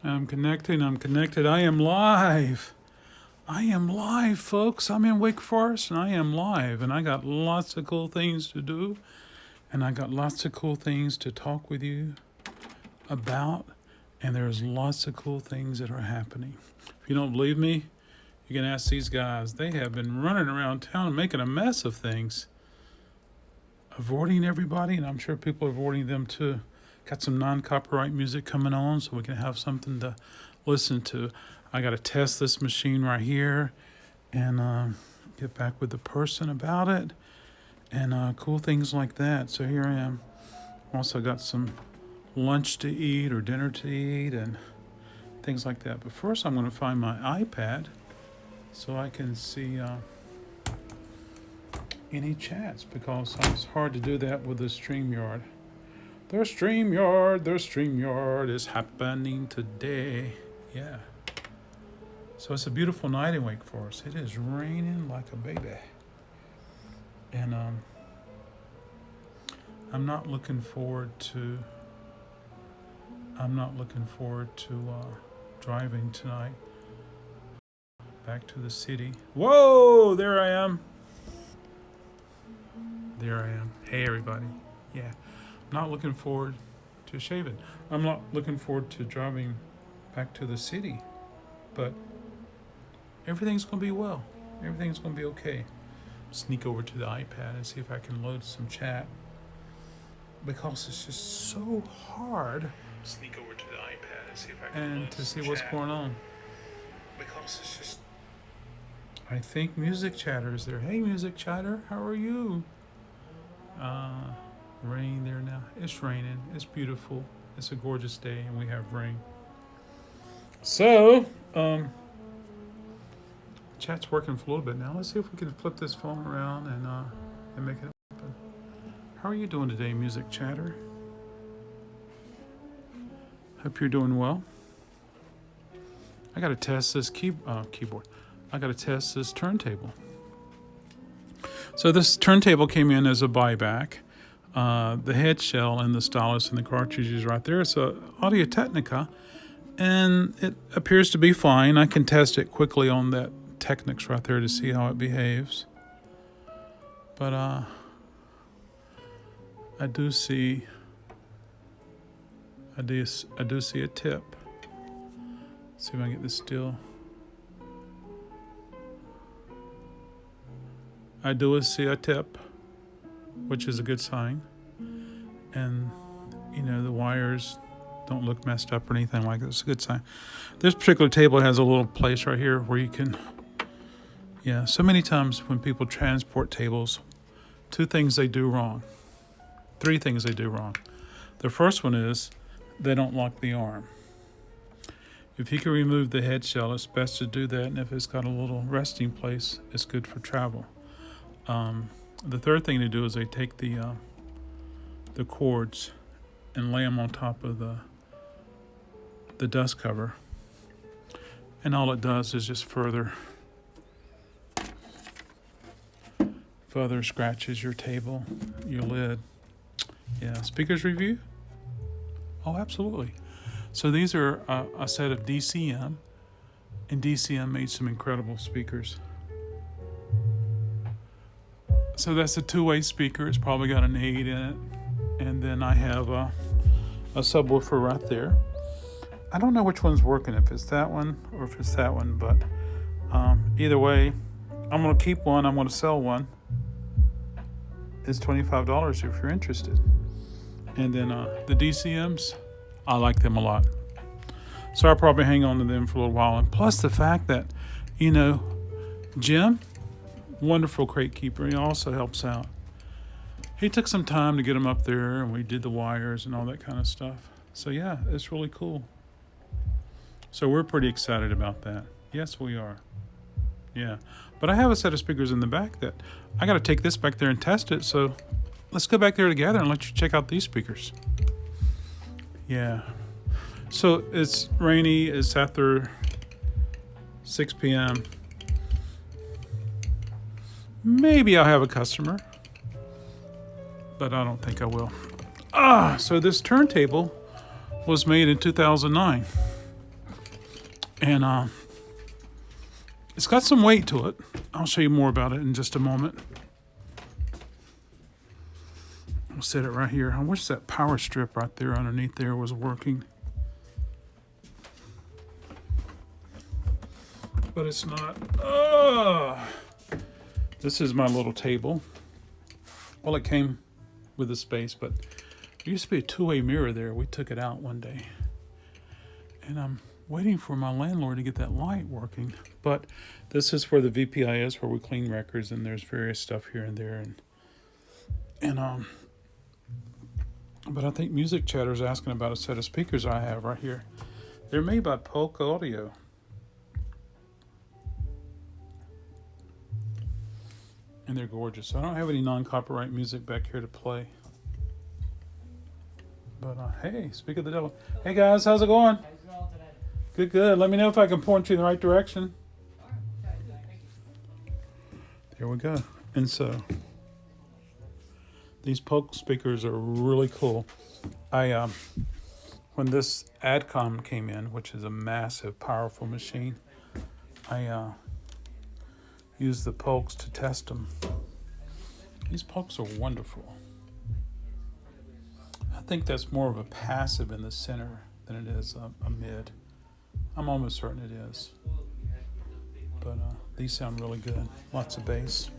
I'm connecting. I'm connected. I am live. I am live, folks. I'm in Wake Forest and I am live. And I got lots of cool things to do. And I got lots of cool things to talk with you about. And there's lots of cool things that are happening. If you don't believe me, you can ask these guys. They have been running around town and making a mess of things. Avoiding everybody, and I'm sure people are avoiding them too. Got some non-copyright music coming on so we can have something to listen to. I got to test this machine right here and get back with the person about it and cool things like that. So here I am. Also got some lunch to eat or dinner to eat and things like that. But first I'm going to find my iPad so I can see any chats because it's hard to do that with the StreamYard. The StreamYard is happening today. Yeah. So it's a beautiful night in Wake Forest. It is raining like a baby. And I'm not looking forward to driving tonight back to the city. Whoa, there I am. Hey everybody. Yeah. I'm not looking forward to shaving. I'm not looking forward to driving back to the city. But everything's going to be well. Everything's going to be okay. Sneak over to the iPad and see if I can load some chat. Because it's just so hard. Sneak over to the iPad and see if I can load to see what's going on. Because it's just... I think Music Chatter is there. Hey Music Chatter, how are you? Rain there now. It's raining. It's beautiful. It's a gorgeous day and we have rain. So, chat's working for a little bit now. Let's see if we can flip this phone around and make it happen. How are you doing today, Music Chatter? Hope you're doing well. I got to test this keyboard. I got to test this turntable. So this turntable came in as a buyback. The head shell and the stylus and the cartridges right there. It's a Audio-Technica, and it appears to be fine. I can test it quickly on that Technics right there to see how it behaves. But I do see a tip. Let's see if I can get this still. I do see a tip, which is a good sign. And, the wires don't look messed up or anything like that. It's a good sign. This particular table has a little place right here where you can, so many times when people transport tables, 3 things they do wrong. The first one is they don't lock the arm. If you can remove the head shell, it's best to do that. And if it's got a little resting place, it's good for travel. The third thing to do is they take the cords and lay them on top of the dust cover, and all it does is just further scratches your table, your lid. Yeah, speakers review? Oh, absolutely. So these are a set of DCM, and DCM made some incredible speakers. So that's a 2-way speaker. It's probably got an 8 in it. And then I have a subwoofer right there. I don't know which one's working, if it's that one or if it's that one. But either way, I'm going to keep one. I'm going to sell one. It's $25 if you're interested. And then the DCMs, I like them a lot. So I'll probably hang on to them for a little while. And plus the fact that, Jim, wonderful crate keeper, he also helps out. He took some time to get them up there, and we did the wires and all that kind of stuff. So yeah, it's really cool. So we're pretty excited about that. Yes, we are. Yeah. But I have a set of speakers in the back that I got to take this back there and test it. So let's go back there together and let you check out these speakers. Yeah. So it's rainy. It's after 6 p.m. Maybe I'll have a customer, but I don't think I will. So this turntable was made in 2009. And it's got some weight to it. I'll show you more about it in just a moment. I'll set it right here. I wish that power strip right there underneath there was working. But it's not. This is my little table. Well, it came with the space, but there used to be a two-way mirror there. We took it out one day. And I'm waiting for my landlord to get that light working. But this is where the VPI is, where we clean records, and there's various stuff here and there. But I think Music Chatter's asking about a set of speakers I have right here. They're made by Polk Audio. And they're gorgeous. I don't have any non-copyright music back here to play. But hey, speak of the devil. Hey guys, how's it going? How's it going today? Good, good. Let me know if I can point you in the right direction. Alright, thank you. There we go. And so, these Polk speakers are really cool. When this Adcom came in, which is a massive, powerful machine, I used the Polks to test them. These Polks are wonderful. I think that's more of a passive in the center than it is a mid. I'm almost certain it is. But these sound really good. Lots of bass.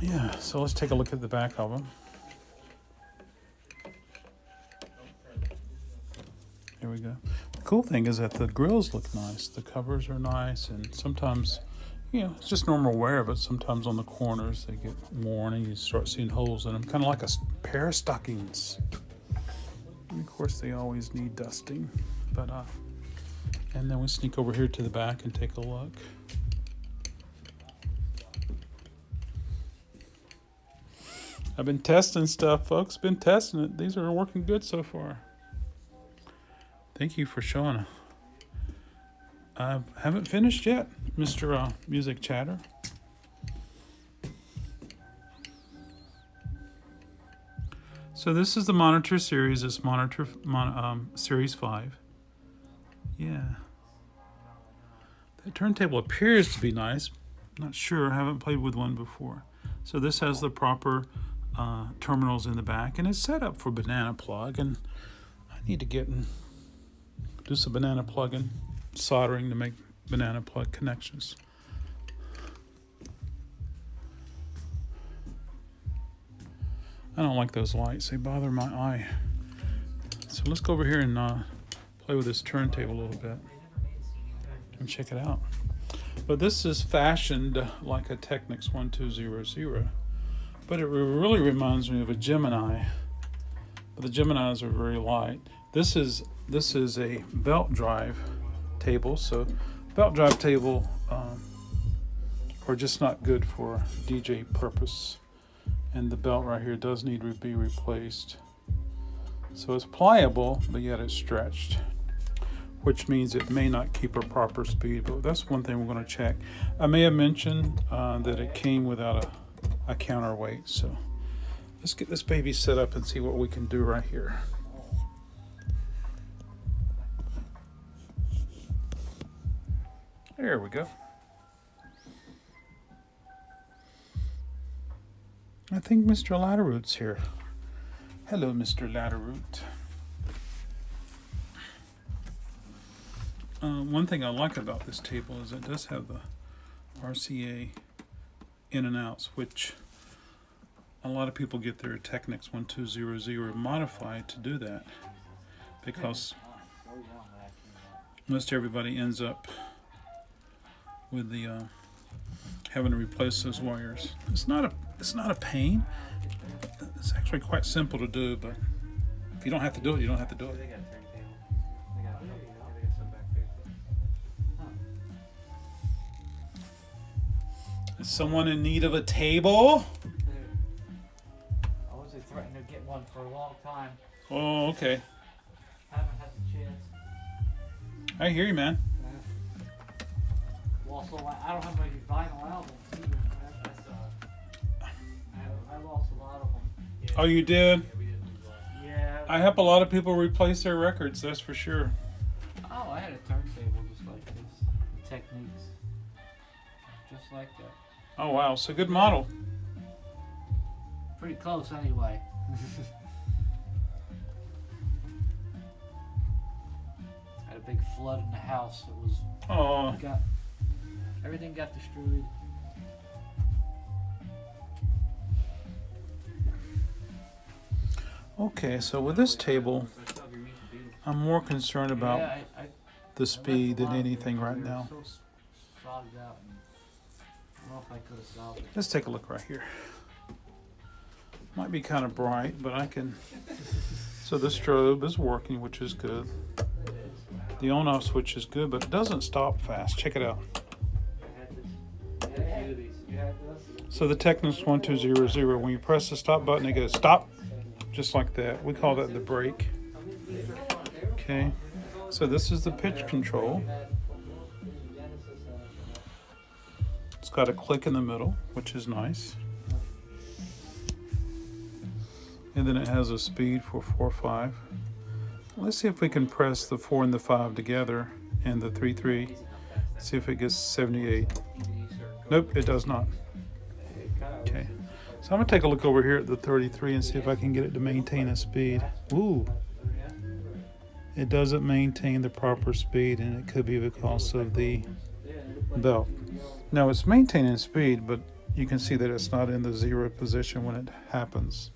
Yeah, so let's take a look at the back of them. Here we go. The cool thing is that the grills look nice. The covers are nice, and sometimes, it's just normal wear, but sometimes on the corners they get worn and you start seeing holes in them, kind of like a pair of stockings. And of course, they always need dusting. But and then we sneak over here to the back and take a look. I've been testing stuff, folks. Been testing it. These are working good so far. Thank you for showing. I haven't finished yet, Mr. Music Chatter. So this is the monitor series. It's monitor series 5. Yeah. The turntable appears to be nice. Not sure. I haven't played with one before. So this has the proper terminals in the back, and it's set up for banana plug, and I need to get and do some banana plugging, soldering to make banana plug connections. I don't like those lights. They bother my eye. So let's go over here and play with this turntable a little bit and check it out. But this is fashioned like a Technics 1200. But it really reminds me of a Gemini. But the Geminis are very light. This is a belt drive table. So belt drive table are just not good for DJ purpose. And the belt right here does need to be replaced. So it's pliable, but yet it's stretched, which means it may not keep a proper speed. But that's one thing we're going to check. I may have mentioned that it came without a counterweight. So let's get this baby set up and see what we can do right here. There we go. I think Mr. Latterroot's here. Hello, Mr. Latterroot. One thing I like about this table is it does have the RCA in and outs, which a lot of people get their Technics 1200 modified to do that, because most everybody ends up with the having to replace those wires. It's not a pain. It's actually quite simple to do, but if you don't have to do it, you don't have to do it. Is someone in need of a table? I was threatening to get one for a long time. Oh, okay. Haven't had the chance. I hear you, man. Also, I don't have any vinyl albums either. I lost a lot of them. Oh, you did? Yeah. I help a lot of people replace their records, that's for sure. Oh, I had a turntable just like this. The techniques. Just like that. Oh wow, so good model. Pretty close anyway. Had a big flood in the house. It was Oh, everything got destroyed. okay, so with this table, I'm more concerned about Yeah, the speed than anything right now. So fogged out. I don't know if I could have solved it. Let's take a look right here. Might be kind of bright, but I can. So the strobe is working, which is good. The on-off switch is good, but it doesn't stop fast. Check it out. So the Technics 1200, when you press the stop button, it goes stop, just like that. We call that the brake. Okay. So this is the pitch control. It's got a click in the middle, which is nice. And then it has a speed for 4, 5. Let's see if we can press the 4 and the 5 together and the 3, 3. See if it gets 78. Nope, it does not. Okay. So I'm gonna take a look over here at the 33 and see if I can get it to maintain a speed. Ooh. It doesn't maintain the proper speed, and it could be because of the belt. Now it's maintaining speed, but you can see that it's not in the 0 position when it happens.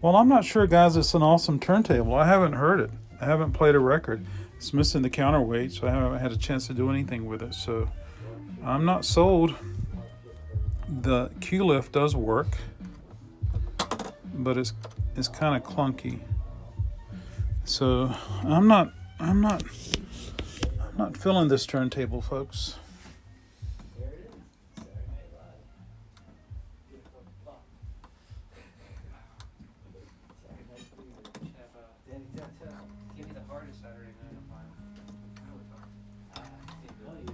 Well, I'm not sure, guys. It's an awesome turntable. I haven't heard it. I haven't played a record. It's missing the counterweight, so I haven't had a chance to do anything with it. So I'm not sold. The Q-lift does work, but it's kind of clunky. So I'm not feeling this turntable, folks.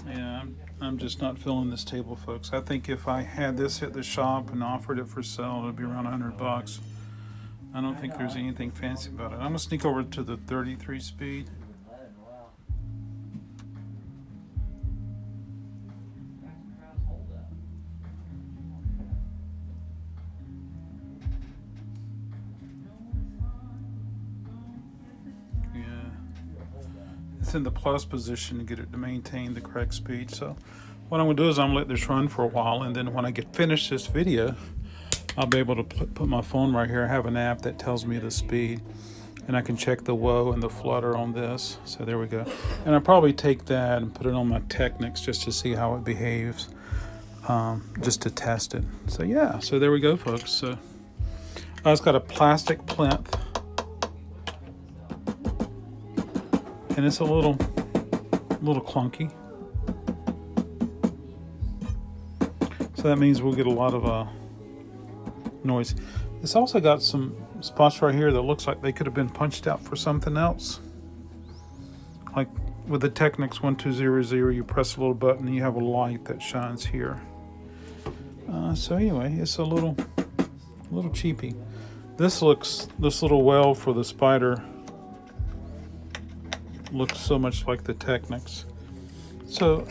Yeah, I'm just not feeling this table, folks. I think if I had this at the shop and offered it for sale, it'd be around $100. I don't think there's anything fancy about it. I'm gonna sneak over to the 33 speed. Yeah, it's in the plus position to get it to maintain the correct speed. So what I'm gonna do is I'm gonna let this run for a while, and then when I get finished this video, I'll be able to put my phone right here. I have an app that tells me the speed, and I can check the whoa and the flutter on this. So there we go. And I'll probably take that and put it on my Technics just to see how it behaves, just to test it. So yeah, so there we go, folks. So it's got a plastic plinth, and it's a little clunky. So that means we'll get a lot of noise. It's also got some spots right here that looks like they could have been punched out for something else. Like with the Technics 1200, you press a little button and you have a light that shines here. So anyway, it's a little cheapy. This little well for the Spider looks so much like the Technics. So,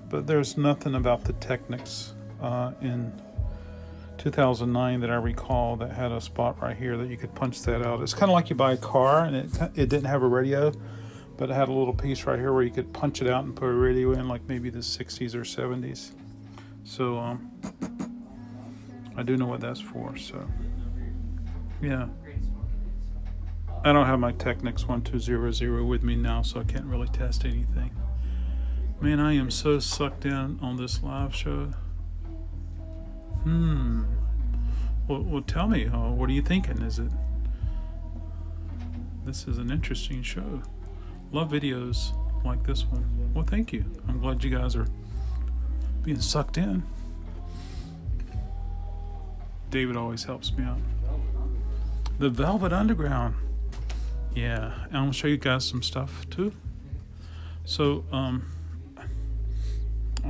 but there's nothing about the Technics in 2009 that I recall that had a spot right here that you could punch that out. It's kind of like you buy a car and it didn't have a radio, but it had a little piece right here where you could punch it out and put a radio in, like maybe the 60s or 70s. So I do know what that's for. So yeah, I don't have my Technics 1200 with me now, so I can't really test anything. Man, I am so sucked in on this live show. Well, tell me, what are you thinking? This is an interesting show. Love videos like this one. Well, thank you. I'm glad you guys are being sucked in. David always helps me out. The Velvet Underground. Yeah, and I'm gonna show you guys some stuff too. So, I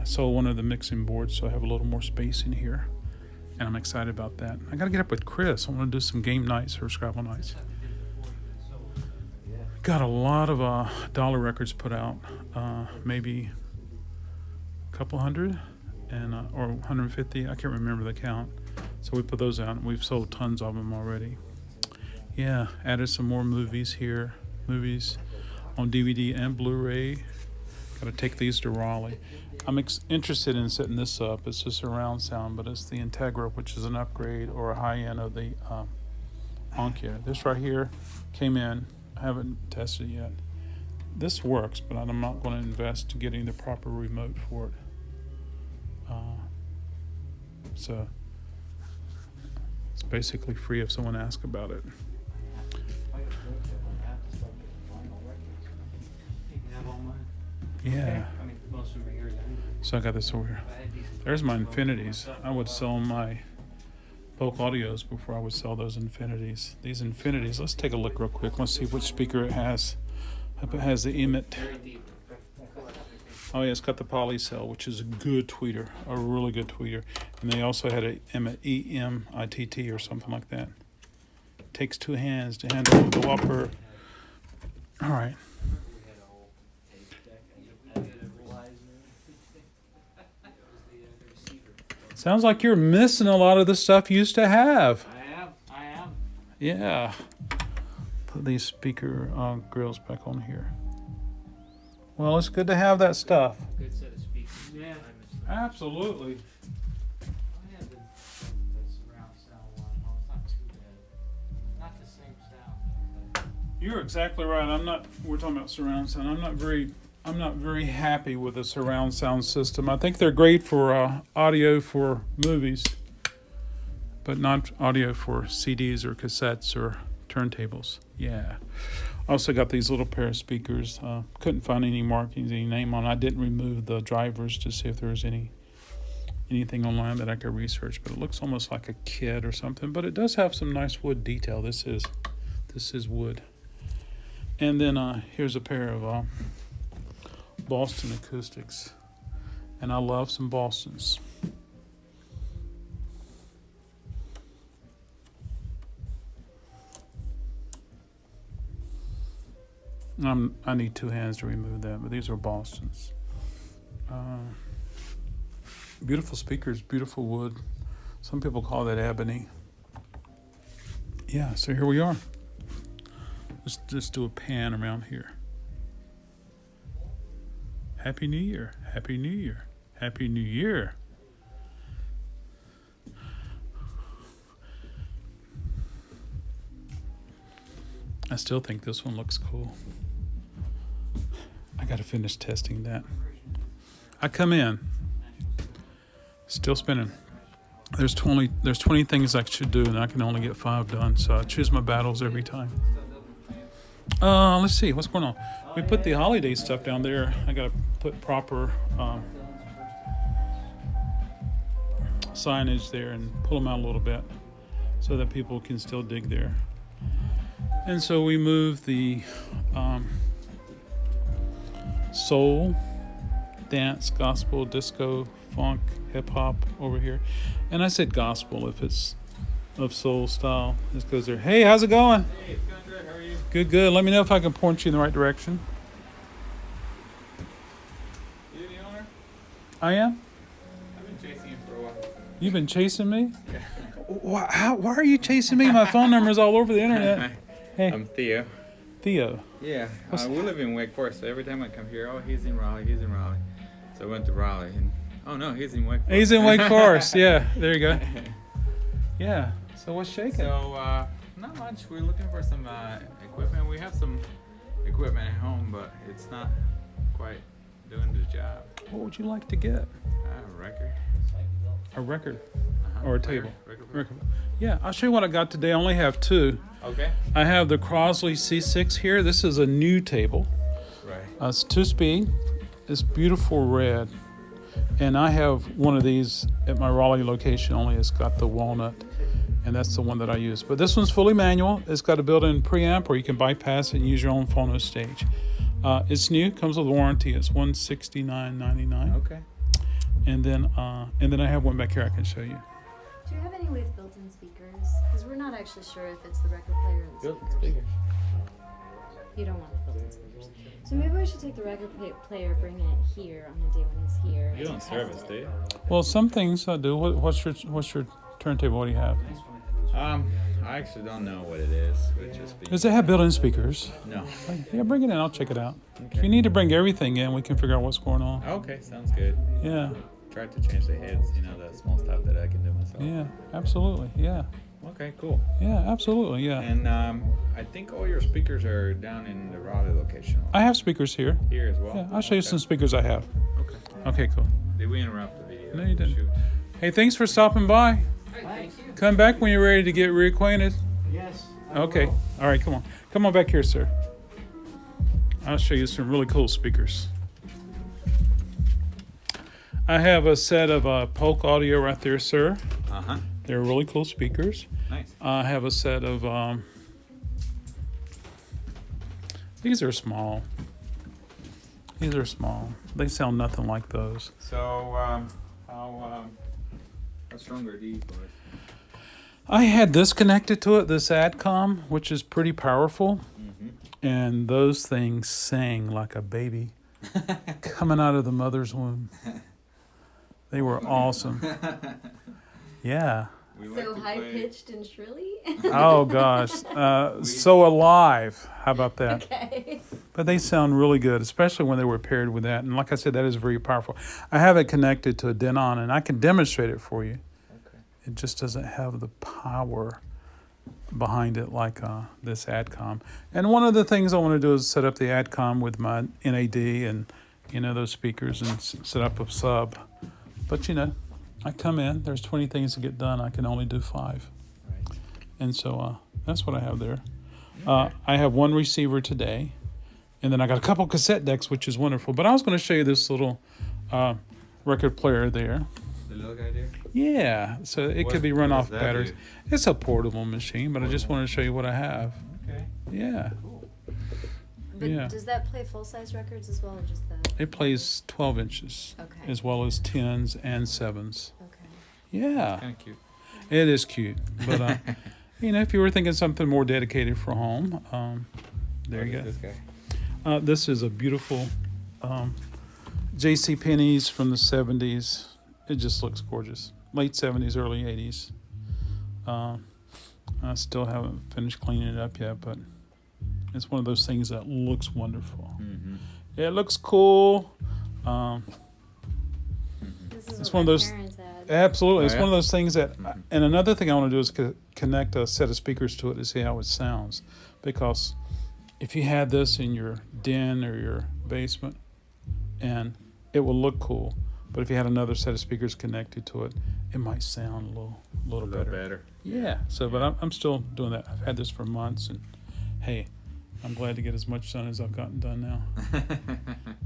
sold one of the mixing boards, so I have a little more space in here. And I'm excited about that. I gotta get up with Chris. I want to do some game nights or Scrabble nights. got a lot of dollar records put out, maybe a couple hundred or 150. I can't remember the count. So we put those out, and we've sold tons of them already. Yeah, added some more movies here, movies on DVD and Blu-ray. Got to take these to Raleigh. I'm interested in setting this up. It's a surround sound, but it's the Integra, which is an upgrade or a high end of the Onkyo. This right here came in. I haven't tested it yet. This works, but I'm not going to invest to getting the proper remote for it. So it's basically free if someone asks about it. Yeah. I mean, most of them are yours anyway. So I got this over here. There's my Infinities. I would sell my Polk Audios before I would sell those Infinities. These Infinities, let's take a look real quick. Let's see which speaker it has. I hope it has the Emmett. Oh yeah, it's got the Polycell, which is a good tweeter, a really good tweeter. And they also had a Emmett EMITT or something like that. Takes two hands to handle the whopper. All right. Sounds like you're missing a lot of the stuff you used to have. I am. Yeah. Put these speaker grills back on here. Well, it's good to have that stuff. Good set of speakers. Yeah. Absolutely. I had the surround sound one. Oh, it's not too bad. Not the same sound. You're exactly right. We're talking about surround sound. I'm not very happy with the surround sound system. I think they're great for audio for movies, but not audio for CDs or cassettes or turntables. Yeah. Also got these little pair of speakers. Couldn't find any markings, any name on. I didn't remove the drivers to see if there was anything online that I could research, but it looks almost like a kit or something. But it does have some nice wood detail. This is wood. And then here's a pair of Boston Acoustics, and I love some Bostons. I need two hands to remove that, but these are Bostons. Beautiful speakers, beautiful wood. Some people call that ebony. Yeah, so here we are. Let's just do a pan around here. Happy New Year, Happy New Year, Happy New Year. I still think this one looks cool. I got to finish testing that. I come in, still spinning. There's 20 things I should do, and I can only get 5 done. So I choose my battles every time. Let's see what's going on. We put the holiday stuff down there. I got to put proper signage there and pull them out a little bit so that people can still dig there. And so we moved the soul, dance, gospel, disco, funk, hip hop over here. And I said gospel if it's of soul style. This goes there. Hey, how's it going? Hey, it's going good. How are you? Good, good. Let me know if I can point you in the right direction. You the owner? I am? I've been chasing you for a while. You've been chasing me? Yeah. Why are you chasing me? My phone number's all over the internet. Hey, I'm Theo. Theo. Yeah, we live in Wake Forest, so every time I come here, oh, he's in Raleigh, he's in Raleigh. So I went to Raleigh, and oh no, he's in Wake Forest. He's in Wake Forest. Yeah, there you go. Yeah. So what's shaking? So, not much. We're looking for some equipment. We have some equipment at home, but it's not quite doing the job. What would you like to get? A record. A record Uh-huh. or a Player, table? record. Yeah, I'll show you what I got today. I only have 2. Okay. I have the Crosley C6 here. This is a new table. Right. It's 2-speed. It's beautiful red. And I have one of these at my Raleigh location, only it's got the walnut, and that's the one that I use. But this one's fully manual. It's got a built-in preamp, or you can bypass it and use your own phono stage. It's new, comes with a warranty. It's $169.99. Okay. And then I have one back here I can show you. Do you have any with built-in speakers? Because we're not actually sure if it's the record player or the Built-in speakers. speakers. You don't want the built-in speakers. So maybe we should take the record player, bring it here on the day when he's here. You and don't test service, it. do you? Well, some things I do. What's your turntable? What do you have? I actually don't know what it is. Which is Does it have built-in speakers? No. Yeah, bring it in. I'll check it out. If Okay. you need to bring everything in, we can figure out what's going on. Okay, sounds good. Yeah, Try to change the heads, the small stuff that I can do myself. yeah, absolutely. Yeah, Okay, cool. yeah, absolutely. Yeah. And I think all your speakers are down in the Raleigh location. I have speakers here. Here as well. Yeah, I'll show you some speakers I have. Okay. Okay, cool. Did we interrupt the video? No, you didn't. Shoot. Hey, thanks for stopping by. Thank you. Come back when you're ready to get reacquainted. Yes. I Okay. will. All right, come on. Come on back here, sir. I'll show you some really cool speakers. I have a set of Polk Audio right there, sir. Uh-huh. They're really cool speakers. Nice. I have a set of, these are small. These are small. They sound nothing like those. So, how strong are these boys? I had this connected to it, this AdCom, which is pretty powerful. Mm-hmm. And those things sang like a baby coming out of the mother's womb. They were awesome. Yeah. We like So to high play- pitched and shrilly. Oh gosh. So alive. How about that? Okay. But they sound really good, especially when they were paired with that. And like I said, that is very powerful. I have it connected to a Denon, and I can demonstrate it for you. Okay. It just doesn't have the power behind it like this AdCom. And one of the things I want to do is set up the AdCom with my NAD and those speakers and set up a sub. But I come in. There's 20 things to get done. I can only do 5, Right. and so that's what I have there. I have one receiver today, and then I got a couple cassette decks, which is wonderful. But I was going to show you this little record player there. The little guy there? Yeah, so it could be run What off does that batteries. do? It's a portable machine, but I just wanted to show you what I have. Okay. Yeah, Cool. But Yeah. does that play full size records as well, or just the? it plays 12 inches Okay. as well as 10s and 7s. Okay. Yeah, Kind of cute. it is cute. But, if you were thinking something more dedicated for home, there you What go. is this guy? This is a beautiful J.C. Penney's from the 70s. It just looks gorgeous. Late 70s, early 80s. I still haven't finished cleaning it up yet, but it's one of those things that looks wonderful. Mm-hmm. It looks cool. This is It's what one of my those- parents had. Absolutely. Oh, It's yeah? one of those things that, Mhm. and another thing I want to do is connect a set of speakers to it to see how it sounds. Because if you had this in your den or your basement, and it will look cool, but if you had another set of speakers connected to it, it might sound a little A little better. better. Yeah. So, but I'm still doing that. I've had this for months, and hey, I'm glad to get as much done as I've gotten done now.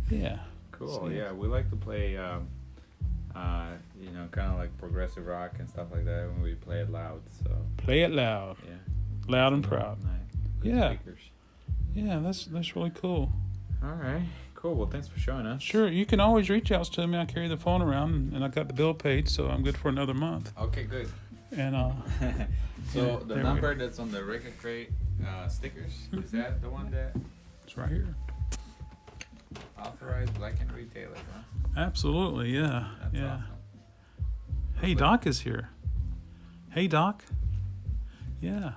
Yeah. Cool. So, Yeah, we like to play, kind of like progressive rock and stuff like that when we play it loud. So Play it loud, yeah, loud and proud. Nice. Good Yeah. speakers. Yeah, that's really cool. All right. Cool. Well, thanks for showing us. Sure, you can always reach out to me. I carry the phone around, and I got the bill paid, so I'm good for another month. Okay. Good. And So Yeah, the there we number that's on the record crate stickers is that the one that it's right here. authorized black and retailer? Huh? Absolutely, yeah, That's yeah. awesome. Hey, Doc is here. Hey, Doc. Yeah.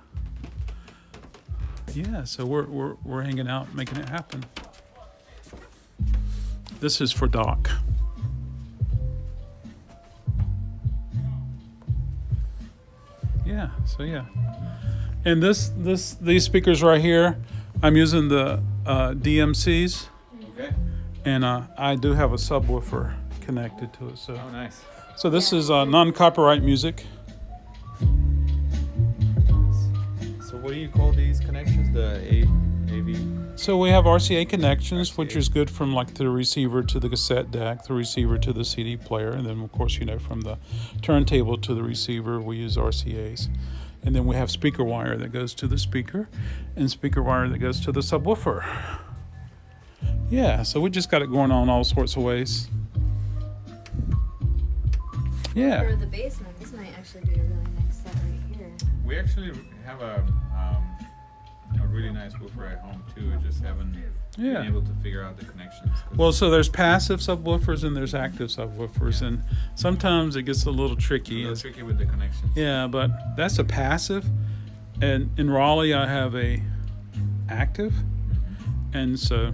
Yeah. So we're hanging out, making it happen. This is for Doc. Yeah. So yeah. And these speakers right here, I'm using the DMCs, Okay. and I do have a subwoofer connected to it. So. Oh, nice. So this is non-copyright music. So what do you call these connections? The AV? So we have RCA connections, which RCA. is good from like the receiver to the cassette deck, the receiver to the CD player, and then of course from the turntable to the receiver we use RCAs. And then we have speaker wire that goes to the speaker, and speaker wire that goes to the subwoofer. Yeah, so we just got it going on all sorts of ways. Yeah. For the basement, this might actually be a really nice set right here. We actually have a a really nice woofer at home too. I just haven't been Yeah. able to figure out the connections. 'Cause Well, so there's passive subwoofers and there's active subwoofers, and sometimes it gets a little it's a tricky. little It's- tricky with the connections. Yeah, but that's a passive, and in Raleigh I have a active, and so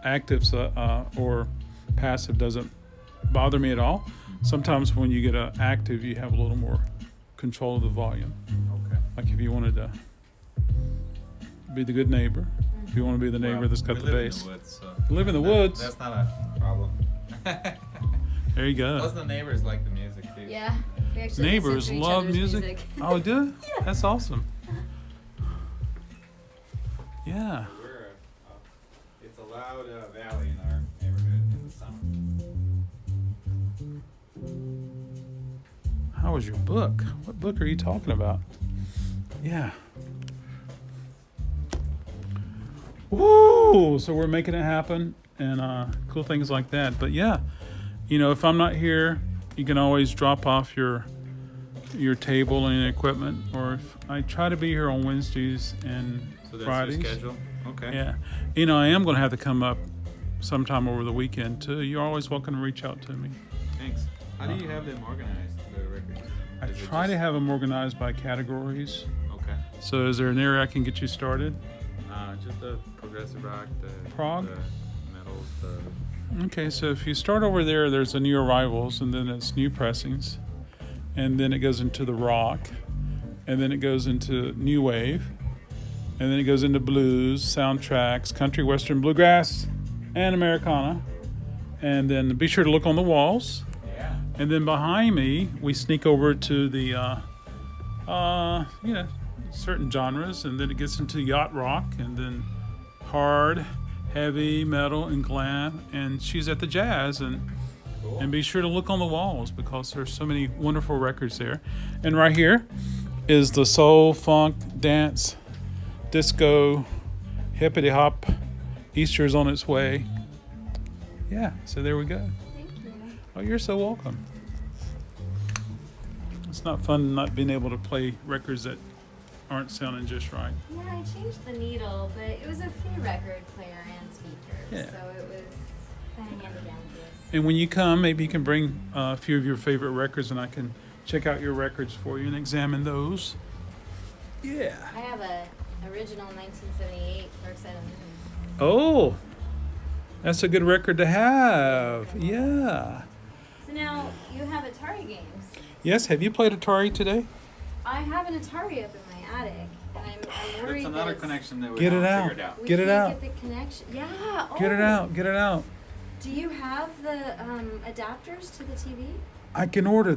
active or passive doesn't bother me at all. Sometimes when you get an active, you have a little more control of the volume. Okay. Like if you wanted to be the good neighbor, if you want to be the neighbor Well, that's got we the live bass. In the woods, so Live in the that- woods. That's not a problem. There you go. Plus the neighbors like the music too. Yeah. We actually Neighbors listen to each love other's music. Oh, do? That's awesome. Yeah. We're it's a loud valley in our neighborhood in the summer. How was your book? What book are you talking about? Yeah. Woo! So we're making it happen and cool things like that. But yeah, you know, if I'm not here, you can always drop off your table and equipment, or if I try to be here on Wednesdays and So that's Fridays. your schedule? Okay. Yeah. You know, I am going to have to come up sometime over the weekend too. You're always welcome to reach out to me. Thanks. How do you have them organized, the records? I Is it try to just- have them organized by categories. Okay. So is there an area I can get you started? Just the progressive rock, the Prog? the metals, the Okay, so if you start over there, there's the new arrivals, and then it's new pressings, and then it goes into the rock, and then it goes into new wave, and then it goes into blues, soundtracks, country, western, bluegrass, and Americana. And then be sure to look on the walls. yeah. And then behind me, we sneak over to the, you know, certain genres, and then it gets into yacht rock, and then hard, heavy, metal, and glam. And she's at the jazz, and be sure to look on the walls because there's so many wonderful records there. And right here is the soul, funk, dance, disco, hippity hop. Easter's on its way. Yeah, so there we go. Thank you. Oh, you're so welcome. It's not fun not being able to play records that aren't sounding just right. Yeah, I changed the needle, but it was a free record player and speaker, Yeah. so it was kind of hand me down to this. And when you come, maybe you can bring a few of your favorite records and I can check out your records for you and examine those. Yeah. I have a original 1978 Parkside on the Moon. Oh, that's a good record to have. Yeah. So now you have Atari games. Yes, have you played Atari today? I have an Atari up in my attic, and I'm worried That's another that connection that we Get it haven't out. figured out. we Get it can't out. get the connection. Yeah. Get it oh. out. Get it out. Do you have the adapters to the TV? I can order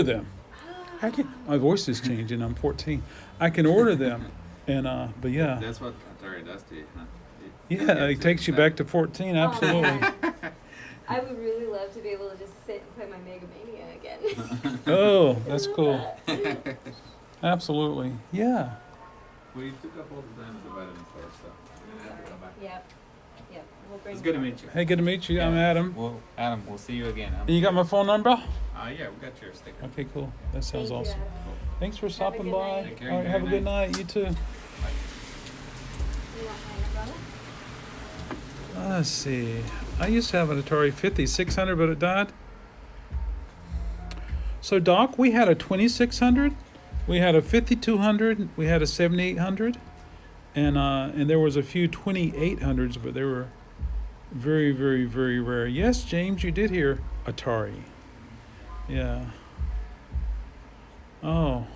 them. Ah. I can. My voice is changing. I'm 14. I can order them, and but yeah, That's what Atari does to you, huh? yeah, it takes you back to 14. Oh, Absolutely. man. I would really love to be able to just sit and play my Mega Mania again. Oh, that's cool. Absolutely. Yeah. We took up all the time at the vitamin store, so I'm gonna have to go back. Yep. Yep. We'll bring It's good to it. meet you. Hey, good to meet you. I'm Adam. Well, Adam, we'll see you again. And you got my phone number? Yeah, we got your sticker. Okay, cool. That sounds Thank you, awesome. Adam. Thanks for stopping good by. night. Take care. All right, have a good night. You too. You want my umbrella? Let's see. I used to have an Atari 5600, but it died. So, Doc, we had a 2600, we had a 5200, we had a 7800, and there was a few 2800s, but they were very, very, very rare. Yes, James, you did hear Atari. Yeah. Oh,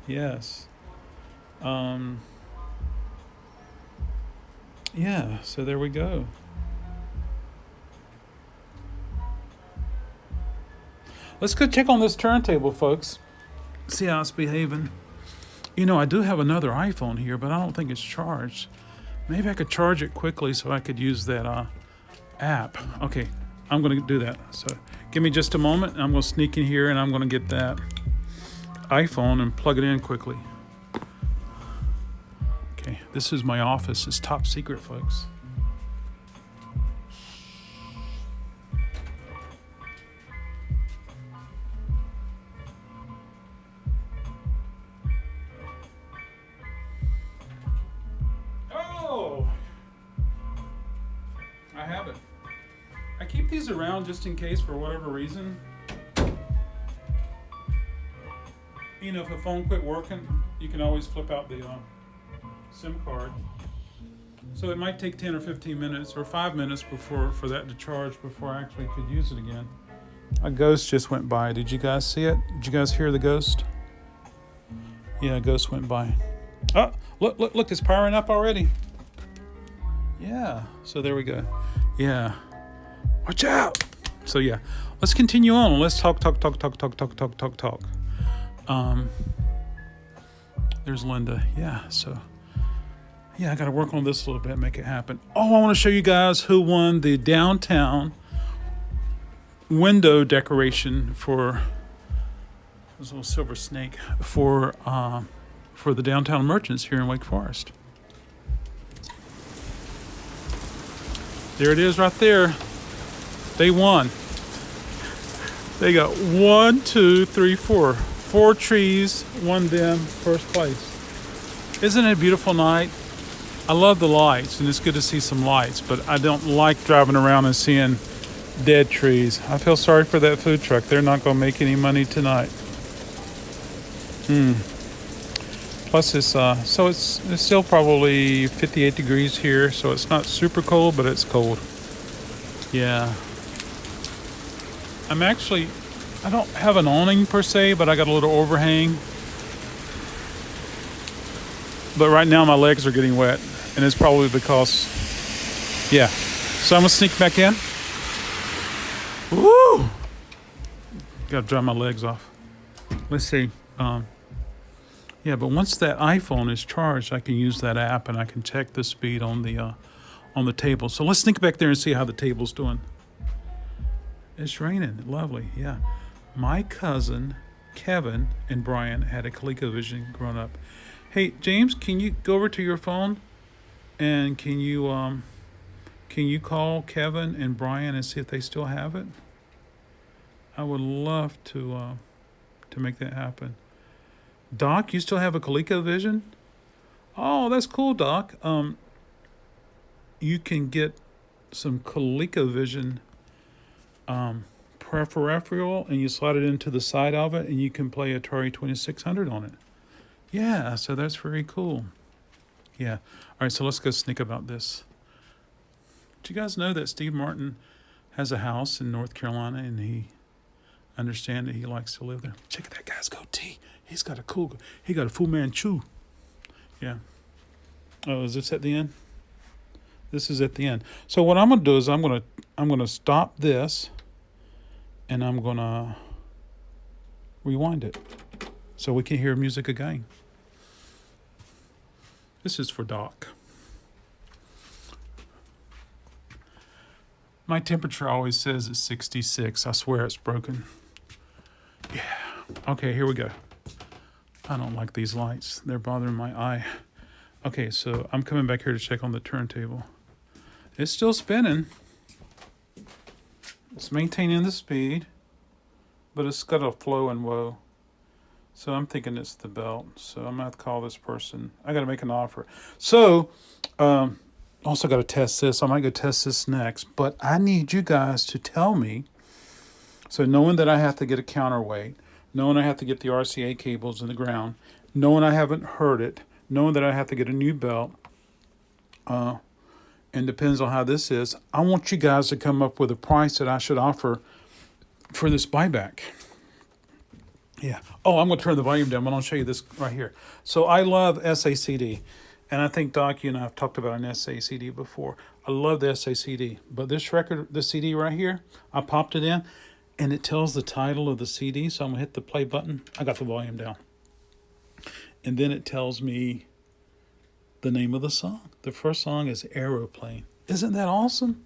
yes. Yeah, so there we go. Let's go check on this turntable, folks. See how it's behaving. You know, I do have another iPhone here, but I don't think it's charged. Maybe I could charge it quickly so I could use that app. Okay, I'm going to do that. So give me just a moment. I'm going to sneak in here and I'm going to get that iPhone and plug it in quickly. Okay, this is my office. It's top secret, folks. these around just in case for whatever reason. You know, if a phone quit working, you can always flip out the SIM card. So it might take 10 or 15 minutes or 5 minutes for that to charge before I actually could use it again. A ghost just went by. Did you guys see it? Did you guys hear the ghost? Yeah, a ghost went by. Oh, look, it's powering up already. Yeah, so there we go. Yeah. Watch out. So yeah, let's continue on. Let's talk. There's Linda. Yeah, so yeah, I got to work on this a little bit, make it happen. Oh, I want to show you guys who won the downtown window decoration for this little silver snake for the downtown merchants here in Wake Forest. There it is right there. They won. They got 1, 2, 3, 4. 4 trees won them first place. Isn't it a beautiful night? I love the lights, and it's good to see some lights, but I don't like driving around and seeing dead trees. I feel sorry for that food truck. They're not going to make any money tonight. Plus, it's still probably 58 degrees here, so it's not super cold, but it's cold. Yeah. I don't have an awning per se, but I got a little overhang. But right now my legs are getting wet, and it's probably because, yeah. So I'm gonna sneak back in. Woo! Gotta dry my legs off. Let's see. Yeah, but once that iPhone is charged, I can use that app and I can check the speed on the table. So let's sneak back there and see how the table's doing. It's raining. Lovely. Yeah. My cousin Kevin and Brian had a ColecoVision growing up. Hey, James, can you go over to your phone and can you call Kevin and Brian and see if they still have it? I would love to make that happen. Doc, you still have a ColecoVision? Oh, that's cool, Doc. You can get some ColecoVision peripheral and you slide it into the side of it and you can play Atari 2600 on it. Yeah, so that's very cool. Yeah. All right, so let's go sneak about this. Did you guys know that Steve Martin has a house in North Carolina and he understand that he likes to live there? Check that guy's goatee. He got a Fu Manchu. Yeah. Oh, is this at the end? This is at the end. So what I'm gonna do is I'm gonna stop this and I'm gonna rewind it so we can hear music again. This is for Doc. My temperature always says it's 66. I swear it's broken. Yeah. Okay, here we go. I don't like these lights. They're bothering my eye. Okay, so I'm coming back here to check on the turntable. It's still spinning. It's maintaining the speed, but it's got a flow and woe. So I'm thinking it's the belt. So I'm gonna have to call this person. I gotta make an offer. So, also gotta test this. I might go test this next, but I need you guys to tell me. So knowing that I have to get a counterweight, knowing I have to get the RCA cables in the ground, knowing I haven't heard it, knowing that I have to get a new belt, and depends on how this is, I want you guys to come up with a price that I should offer for this buyback. Yeah. Oh, I'm going to turn the volume down, but I'll show you this right here. So I love SACD, and I think, Doc, you and I have talked about an SACD before. I love the SACD, but this record, the CD right here, I popped it in, and it tells the title of the CD, so I'm going to hit the play button. I got the volume down. And then it tells me the name of the song. The first song is Aeroplane. Isn't that awesome?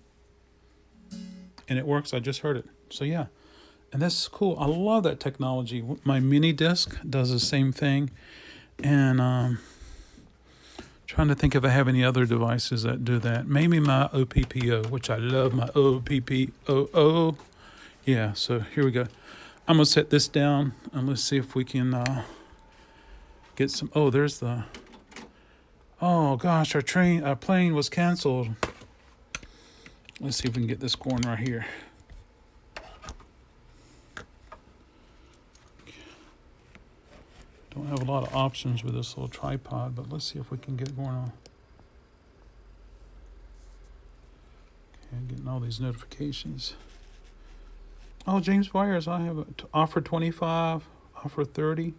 And it works. I just heard it. So yeah. And that's cool. I love that technology. My mini disc does the same thing. And trying to think if I have any other devices that do that. Maybe my OPPO, which I love my OPPO. Yeah, so here we go. I'm going to set this down and let's see if we can get some. Oh, there's the. Oh gosh, our plane was canceled. Let's see if we can get this going right here. Don't have a lot of options with this little tripod, but let's see if we can get it going on. Okay, getting all these notifications. Oh, James Byers, I have offer 25, offer 30.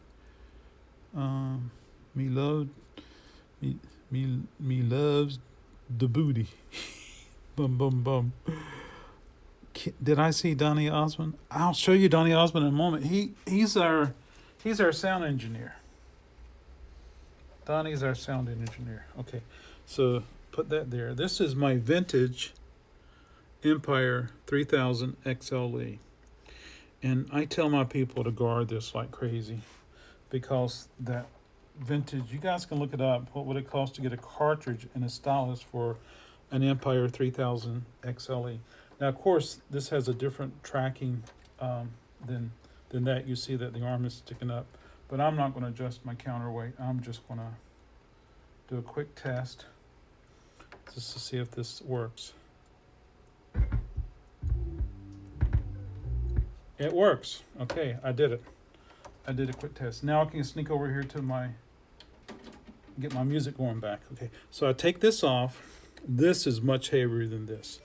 Me loves the booty. Bum bum bum. Did I see Donnie Osmond? I'll show you Donnie Osmond in a moment. He's our sound engineer. Donnie's our sound engineer. Okay, so put that there. This is my vintage Empire 3000 XLE. And I tell my people to guard this like crazy because that vintage, you guys can look it up. What would it cost to get a cartridge and a stylus for an Empire 3000 XLE? Now, of course, this has a different tracking than that. You see that the arm is sticking up, but I'm not going to adjust my counterweight. I'm just going to do a quick test just to see if this works. It works. Okay, I did it. I did a quick test. Now I can sneak over here to get my music going back. Okay, so I take this off. This is much heavier than this.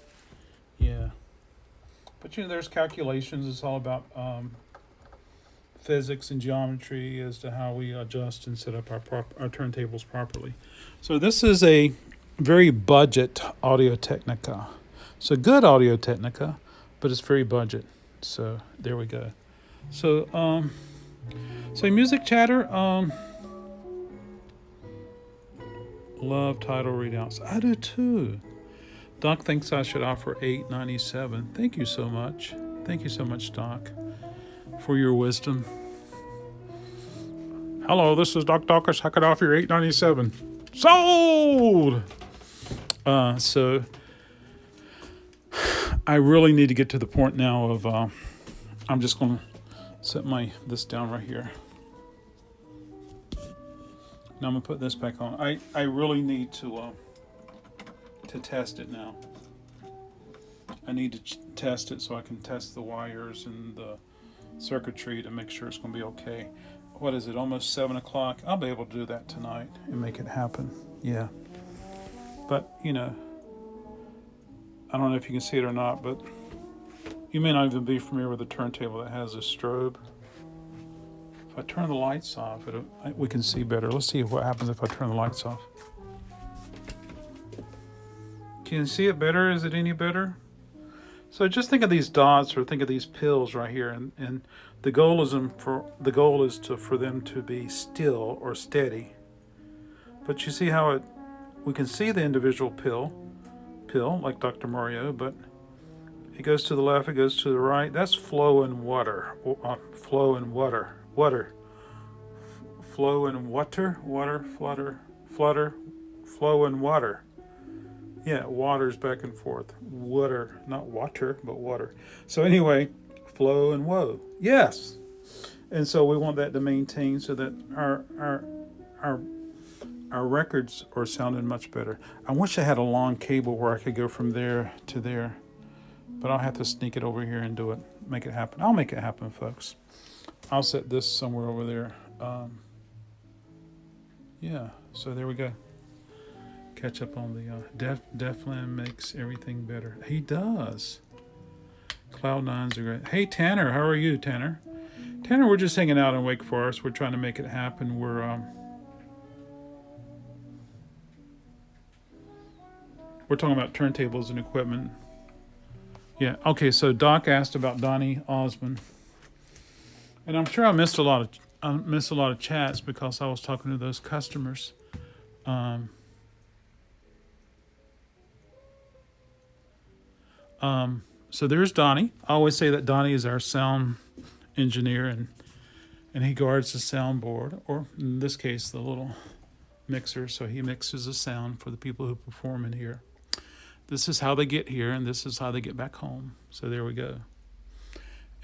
Yeah. But there's calculations. It's all about physics and geometry as to how we adjust and set up our turntables properly. So this is a very budget Audio-Technica. So good Audio-Technica, but it's very budget. So there we go. So music chatter. Love title readouts. I do too. Doc thinks I should offer $8.97. Thank you so much. Thank you so much, Doc, for your wisdom. Hello, this is Doc Dawkins. I could offer you $8.97. Sold. So I really need to get to the point now of I'm just going to set this down right here. Now I'm going to put this back on. I really need to test it now. I need to test it so I can test the wires and the circuitry to make sure it's going to be okay. What is it, almost 7 o'clock? I'll be able to do that tonight and make it happen. Yeah. But, I don't know if you can see it or not, but you may not even be familiar with a turntable that has a strobe. If I turn the lights off, we can see better. Let's see what happens if I turn the lights off. Can you see it better? Is it any better? So just think of these dots or think of these pills right here, and the goal is for them to be still or steady. But you see how we can see the individual pill like Dr. Mario, but it goes to the left, it goes to the right. That's flow and water. Flow and water. Flow and water. Water, flutter, flow and water. Yeah, water's back and forth. Water, not water, but water. So anyway, flow and woe. Yes. And so we want that to maintain so that our records are sounding much better. I wish I had a long cable where I could go from there to there, but I'll have to sneak it over here and do it, make it happen. I'll make it happen, folks. I'll set this somewhere over there. Yeah, so there we go. Catch up on the Deflin makes everything better. He does. Cloud9's are great. Hey, Tanner, how are you, Tanner? Tanner, we're just hanging out in Wake Forest. We're trying to make it happen. We're talking about turntables and equipment. Yeah, okay, so Doc asked about Donnie Osmond. And I'm sure I missed a lot of chats because I was talking to those customers. So there's Donnie. I always say that Donnie is our sound engineer and he guards the soundboard, or in this case, the little mixer. So he mixes the sound for the people who perform in here. This is how they get here, and this is how they get back home. So there we go.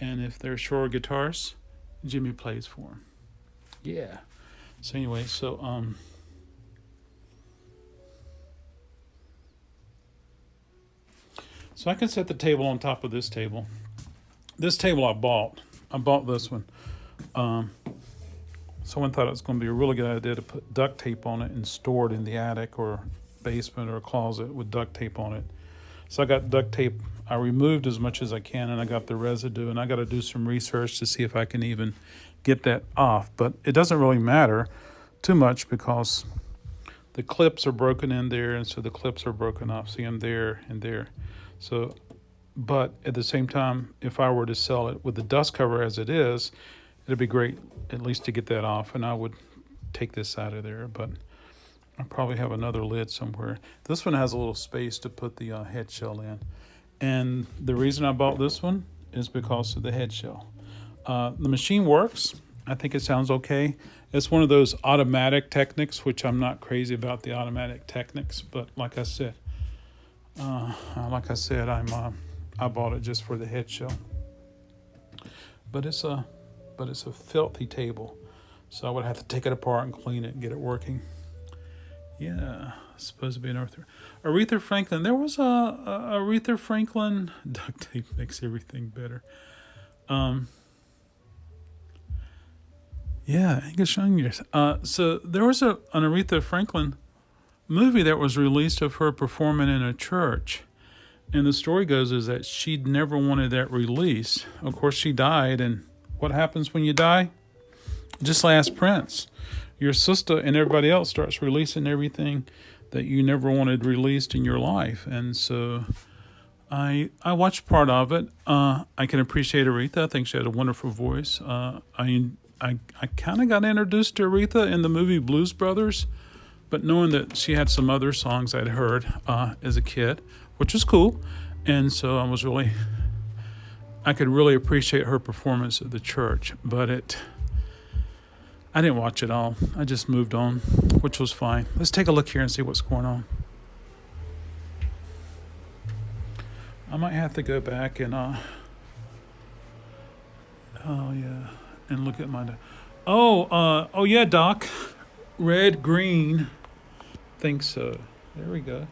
And if they're Shore guitars, Jimmy plays for them. Yeah. So anyway, so I can set the table on top of this table. This table I bought this one. someone thought it was going to be a really good idea to put duct tape on it and store it in the attic or basement or a closet with duct tape on it. So I got duct tape. I removed as much as I can, and I got the residue, and I got to do some research to see if I can even get that off. But it doesn't really matter too much because the clips are broken in there, and so the clips are broken off. See them there and there. So, but at the same time, if I were to sell it with the dust cover as it is, it'd be great at least to get that off, and I would take this out of there. But I probably have another lid somewhere. This one has a little space to put the head shell in. And the reason I bought this one is because of the head shell. The machine works. I think it sounds okay. It's one of those automatic Technics, which I'm not crazy about the automatic Technics. But like I said, I bought it just for the head shell. But it's a filthy table, so I would have to take it apart and clean it and get it working. Yeah, supposed to be an Aretha Franklin. There was a Aretha Franklin. Duct tape makes everything better. Yeah, English Onions. So there was an Aretha Franklin movie that was released of her performing in a church. And the story goes is that she'd never wanted that released. Of course, she died, and what happens when you die? Just ask Prince. Your sister and everybody else starts releasing everything that you never wanted released in your life. And so I watched part of it. I can appreciate Aretha. I think she had a wonderful voice. I kind of got introduced to Aretha in the movie Blues Brothers, but knowing that she had some other songs I'd heard as a kid, which was cool. And so I could really appreciate her performance at the church, but I didn't watch it all. I just moved on, which was fine. Let's take a look here and see what's going on. I might have to go back and and look at my. Oh yeah, Doc. Red, green. Think so. There we go.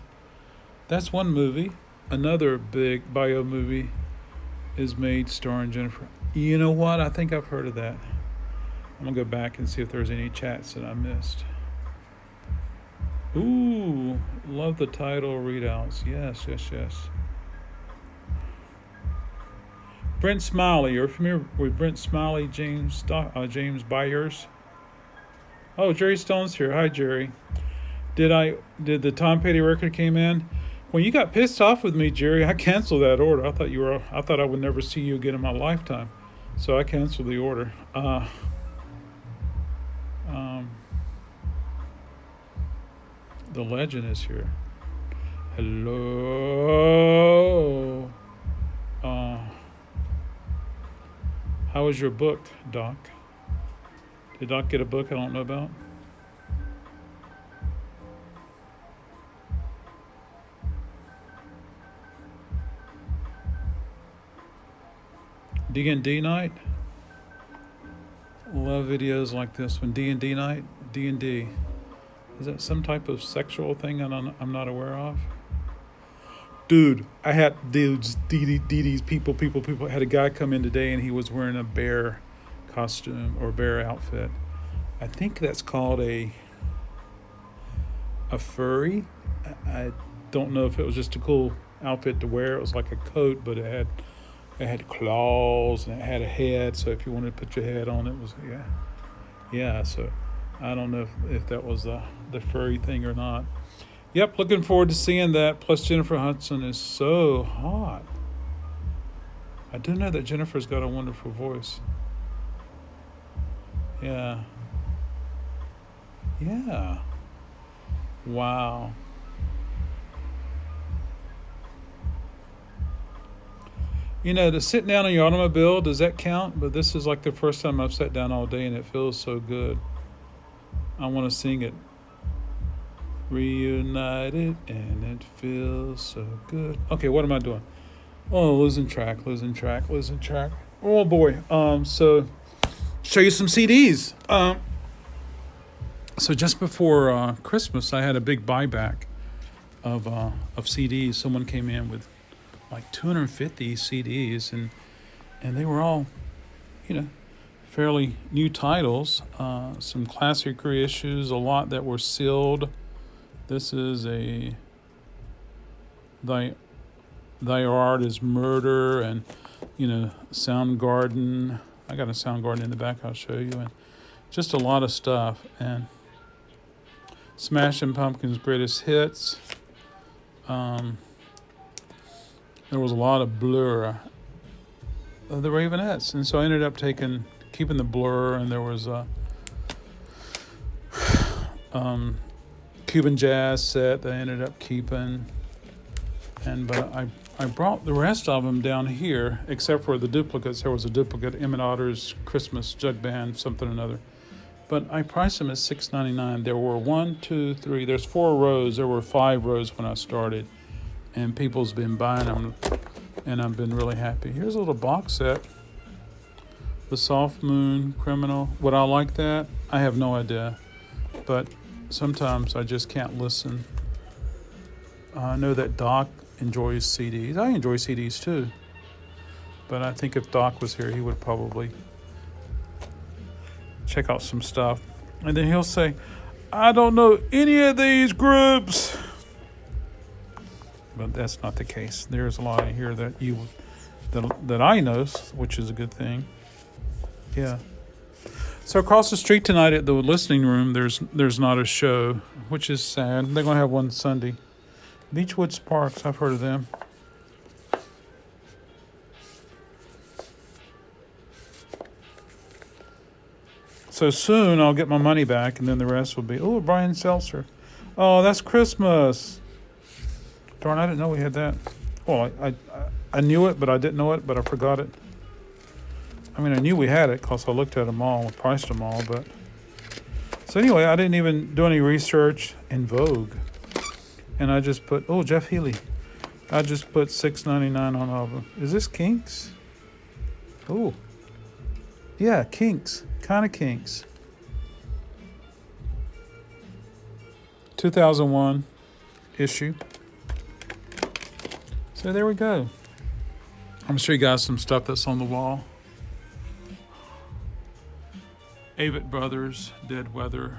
That's one movie. Another big bio movie is made starring Jennifer. You know what? I think I've heard of that. I'm going to go back and see if there's any chats that I missed. Ooh, love the title readouts. Yes. Brent Smiley. You're familiar with Brent Smiley, James Byers? Oh, Jerry Stone's here. Hi, Jerry. Did the Tom Petty record came in? When you got pissed off with me, Jerry, I canceled that order. I thought I would never see you again in my lifetime. So I canceled the order. The legend is here. Hello. How was your book, Doc? Did Doc get a book I don't know about? D&D night? Love videos like this one. D&D night? D&D. Is that some type of sexual thing I'm not aware of? Dude, I had dudes, people. I had a guy come in today and he was wearing a bear costume or bear outfit. I think that's called a furry. I don't know if it was just a cool outfit to wear. It was like a coat, but it had claws and it had a head. So if you wanted to put your head on, it was yeah. So I don't know if that was the furry thing or not. Yep, looking forward to seeing that. Plus, Jennifer Hudson is so hot. I do know that Jennifer's got a wonderful voice. Yeah. Wow. You know, to sit down in your automobile, does that count? But this is like the first time I've sat down all day and it feels so good. I want to sing it. Reunited and it feels so good. Okay, what am I doing? Oh, losing track. Oh boy. So show you some CDs. So just before Christmas, I had a big buyback of CDs. Someone came in with like 250 CDs, and they were all, fairly new titles, some classic reissues, a lot that were sealed. This is a Thy Art is Murder, and Soundgarden. I got a Soundgarden in the back I'll show you, and just a lot of stuff. And Smashing Pumpkins' greatest hits. There was a lot of Blur, the Ravenettes, and so I ended up keeping the Blur, and there was a Cuban jazz set that I ended up keeping, but I brought the rest of them down here, except for the duplicates. There was a duplicate Emmett Otter's Christmas Jug Band, something or another. But I priced them at $6.99. There were 1, 2, 3. There's 4 rows. There were 5 rows when I started, and people's been buying them, and I've been really happy. Here's a little box set. The Soft Moon, Criminal. Would I like that? I have no idea. But sometimes I just can't listen. I know that Doc enjoys CDs. I enjoy CDs too. But I think if Doc was here, he would probably check out some stuff. And then he'll say, I don't know any of these groups. But that's not the case. There's a lot in here that I know, which is a good thing. Yeah. So across the street tonight at the listening room, there's not a show, which is sad. They're gonna have one Sunday. Beechwood Sparks, I've heard of them. So soon I'll get my money back, and then the rest will be, oh, Brian Seltzer. Oh, that's Christmas. Darn, I didn't know we had that. Well, I knew it, but I didn't know it, but I forgot it. I mean, I knew we had it because I looked at them all, priced them all, but... So anyway, I didn't even do any research in Vogue. And I just put, oh, Jeff Healey. I just put $6.99 on all of them. Is this Kinks? Oh. Yeah, Kinks. Kind of Kinks. 2001 issue. So there we go. I'm going to show you guys some stuff that's on the wall. Avett Brothers, Dead Weather.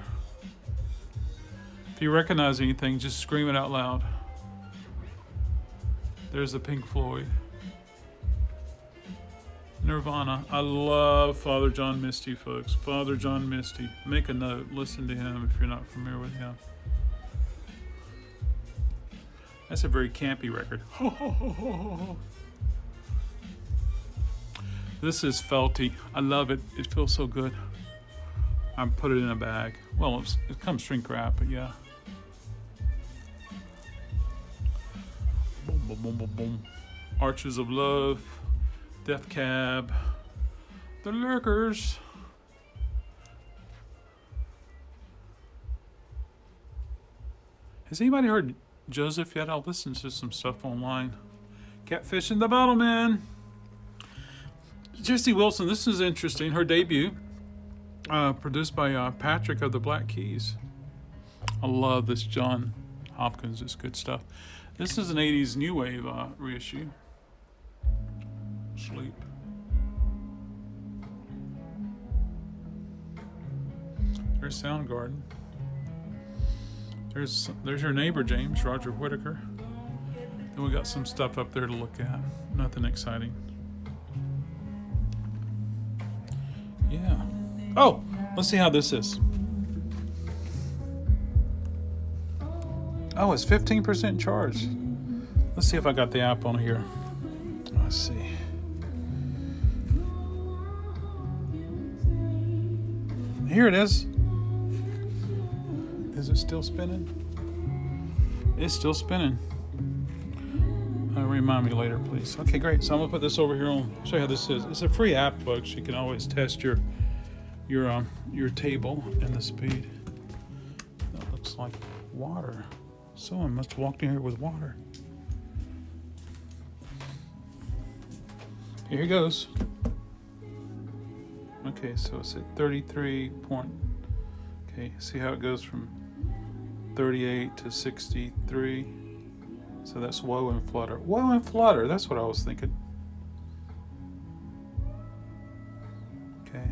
If you recognize anything, just scream it out loud. There's the Pink Floyd. Nirvana. I love Father John Misty, folks. Father John Misty. Make a note. Listen to him if you're not familiar with him. That's a very campy record. Ho, ho, ho, ho, ho. This is Felty. I love it. It feels so good. I put it in a bag. Well, it comes shrink wrap, but yeah. Boom, boom, boom, boom, boom. Arches of Love, Death Cab, The Lurkers. Has anybody heard Joseph yet? I'll listen to some stuff online. Catfish and the Bottlemen. Jessie Wilson, this is interesting. Her debut, produced by Patrick of the Black Keys. I love this John Hopkins. It's good stuff. This is an 80s new wave reissue. Sleep. There's Soundgarden. There's your neighbor, James, Roger Whittaker. Then we got some stuff up there to look at. Nothing exciting. Yeah. Oh, let's see how this is. Oh, it's 15% charge. Let's see if I got the app on here. Let's see. Here it is. Is it still spinning? It's still spinning. Remind me later, please. Okay, great. So I'm gonna put this over here on. Show you how this is. It's a free app, folks. You can always test your table and the speed. That looks like water. Someone must have walked in here with water. Here he goes. Okay, so it's at 33 point. Okay, see how it goes from 38 to 63. So that's Woe and Flutter. Woe and Flutter, that's what I was thinking. Okay.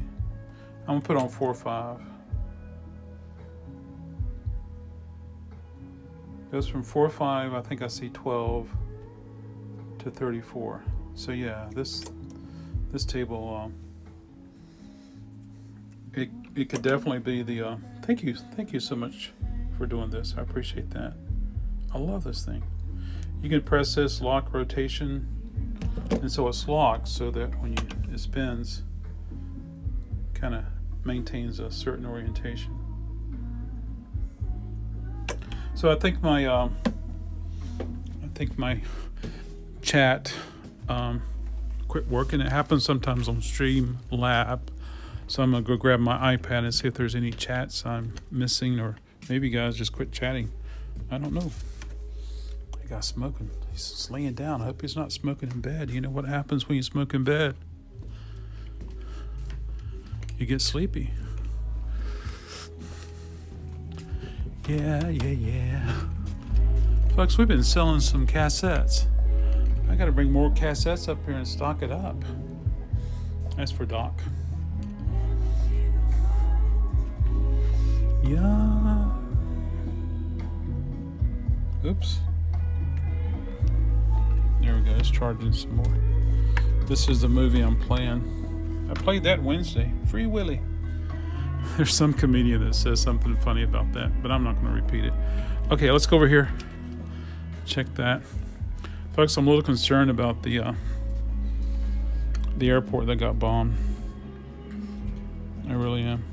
I'm gonna put on 4 or 5. Goes from 4 or 5. I think I see 12 to 34. So yeah, this table, it could definitely be the. Thank you so much for doing this. I appreciate that. I love this thing. You can press this lock rotation, and so it's locked so that when it spins, kind of maintains a certain orientation. So I think my chat quit working. It happens sometimes on Streamlab. So I'm gonna go grab my iPad and see if there's any chats I'm missing, or maybe you guys just quit chatting. I don't know. The guy's smoking. He's laying down. I hope he's not smoking in bed. You know what happens when you smoke in bed? You get sleepy. Yeah. Folks, we've been selling some cassettes. I gotta bring more cassettes up here and stock it up. That's for Doc. Yeah. Oops. There we go. It's charging some more. This is the movie I'm playing. I played that Wednesday. Free Willy. There's some comedian that says something funny about that, but I'm not going to repeat it. Okay, let's go over here. Check that. Folks, I'm a little concerned about the airport that got bombed. I really am.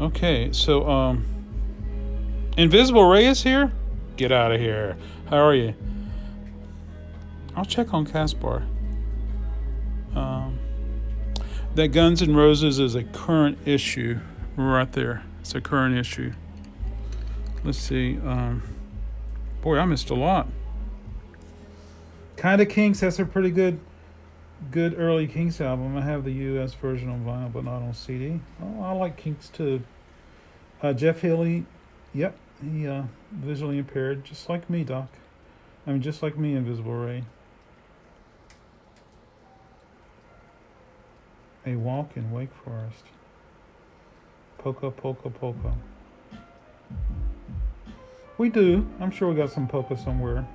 Okay, so Invisible Ray is here? Get out of here. How are you? I'll check on Caspar. That Guns N' Roses is a current issue right there. It's a current issue. Let's see. Boy, I missed a lot. Kinda Kinks, that's a pretty good early Kinks album. I have the US version on vinyl, but not on CD. Oh, I like Kinks too. Jeff Healey, yep, he visually impaired, just like me, Doc. I mean, just like me, Invisible Ray. A Walk in Wake Forest. Polka, polka, polka. We do. I'm sure we got some polka somewhere.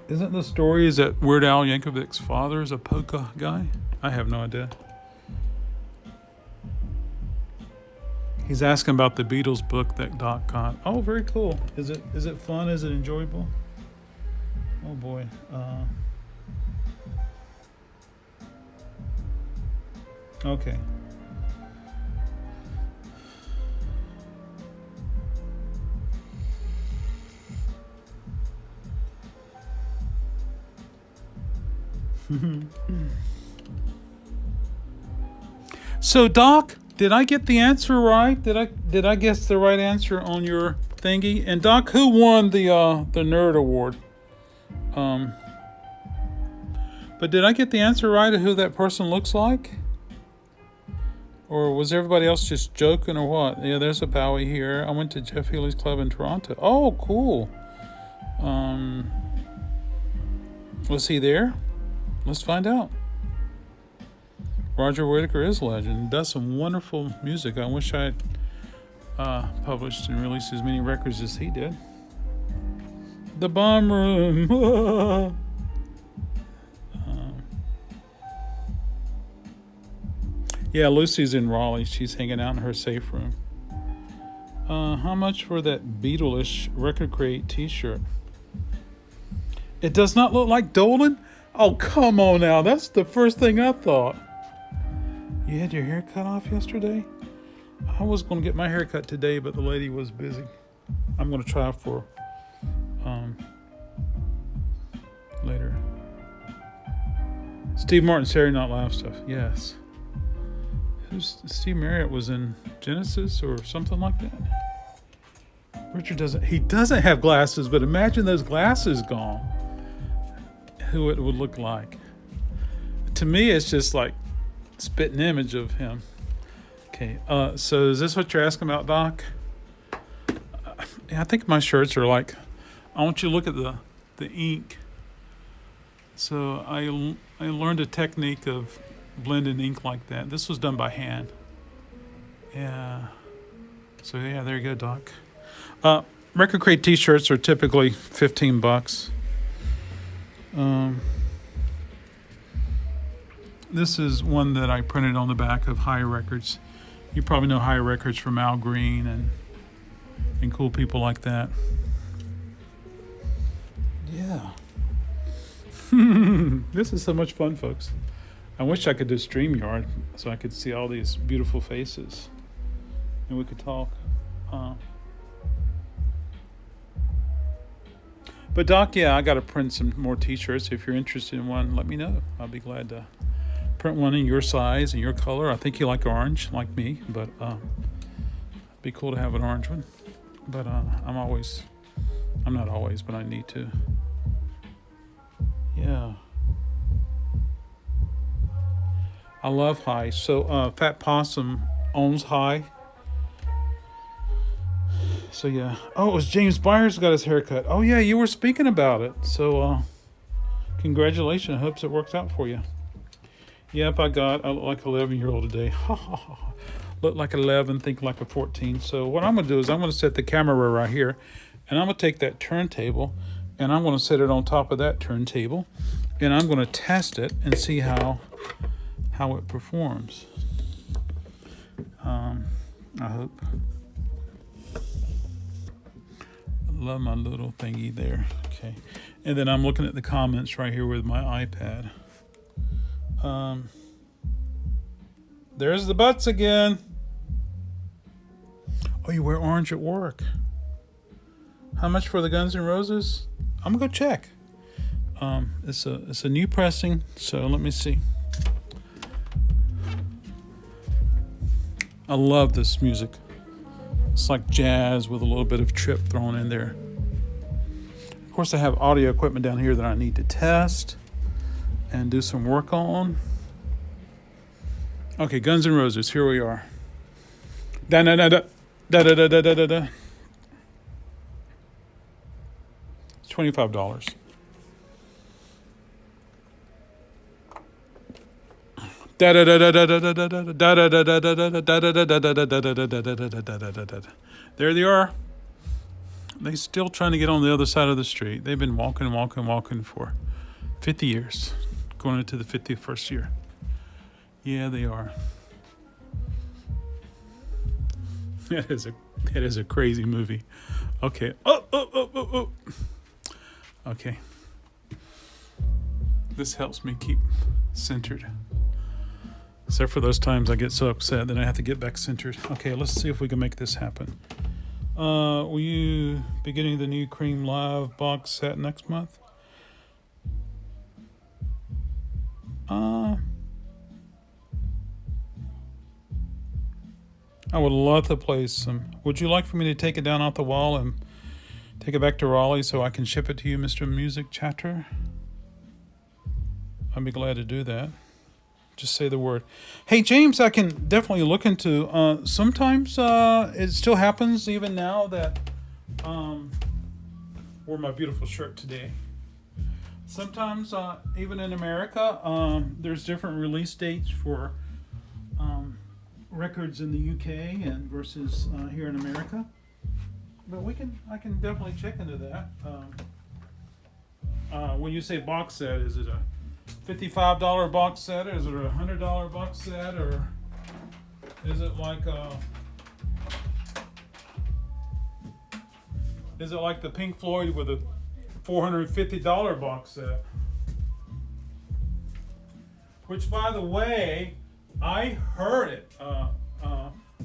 Isn't the story is that Weird Al Yankovic's father is a polka guy? I have no idea. He's asking about the Beatles book that Doc got. Oh, very cool. Is it fun? Is it enjoyable? Oh boy. Okay. So, Doc, did I get the answer right? Did I guess the right answer on your thingy? And Doc, who won the nerd award? But did I get the answer right of who that person looks like? Or was everybody else just joking or what? Yeah, there's a Bowie here. I went to Jeff Healey's club in Toronto. Oh, cool. Was he there? Let's find out. Roger Whittaker is a legend. Does some wonderful music. I wish I had published and released as many records as he did. The Bomb Room. Yeah, Lucy's in Raleigh. She's hanging out in her safe room. How much for that Beatle-ish Record Crate t-shirt? It does not look like Dolan? Oh, come on now. That's the first thing I thought. You had your hair cut off yesterday? I was going to get my hair cut today, but the lady was busy. I'm going to try for later. Steve Martin, Saturday Night Live stuff. Yes. Steve Marriott was in Genesis or something like that. Richard doesn't have glasses, but imagine those glasses gone. Who it would look like. To me, it's just like spitting image of him. Okay, so is this what you're asking about, Doc? I think my shirts are like, I want you to look at the ink. So I learned a technique of blending ink like that. This was done by hand. Yeah. So yeah, there you go, Doc. Record Crate T-shirts are typically $15. This is one that I printed on the back of High Records. You probably know High Records from Al Green and cool people like that. Yeah. This is so much fun, folks. I wish I could do StreamYard so I could see all these beautiful faces and we could talk. But Doc, yeah, I got to print some more T-shirts. If you're interested in one, let me know. I'll be glad to print one in your size and your color. I think you like orange, like me, but it'd be cool to have an orange one. But I'm not always, but I need to. Yeah. I love High. So Fat Possum owns High. So yeah. Oh, it was James Byers who got his haircut. Oh yeah, you were speaking about it. So congratulations. I hope it works out for you. Yep, I look like 11-year-old today. Ha ha ha. Look like 11, think like a 14. So what I'm gonna do is I'm gonna set the camera right here, and I'm gonna take that turntable, and I'm gonna set it on top of that turntable, and I'm gonna test it and see how it performs. I hope. Love my little thingy there. Okay. And then I'm looking at the comments right here with my iPad. There's the butts again. Oh, you wear orange at work. How much for the Guns N' Roses? I'm gonna go check. It's a new pressing, so let me see. I love this music. It's like jazz with a little bit of trip thrown in there. Of course, I have audio equipment down here that I need to test and do some work on. Okay, Guns N' Roses, here we are. Da da da da da da da da da da. It's $25. There they are. They're still trying to get on the other side of the street. They've been walking for 50 years, going into the 51st year. Yeah, they are. That is a crazy movie. Okay. Oh. Okay. This helps me keep centered. Except for those times I get so upset that I have to get back centered. Okay, let's see if we can make this happen. Will you be getting the new Cream Live box set next month? I would love to play some. Would you like for me to take it down off the wall and take it back to Raleigh so I can ship it to you, Mr. Music Chatter? I'd be glad to do that. Just say the word. Hey, James, I can definitely look into. Sometimes it still happens even now that wore my beautiful shirt today. Sometimes even in America, there's different release dates for records in the UK and versus here in America. But I can definitely check into that. When you say box set, is it a $55 box set, or is it a $100 box set, or is it like the Pink Floyd with a $450 box set? Which, by the way, I heard it.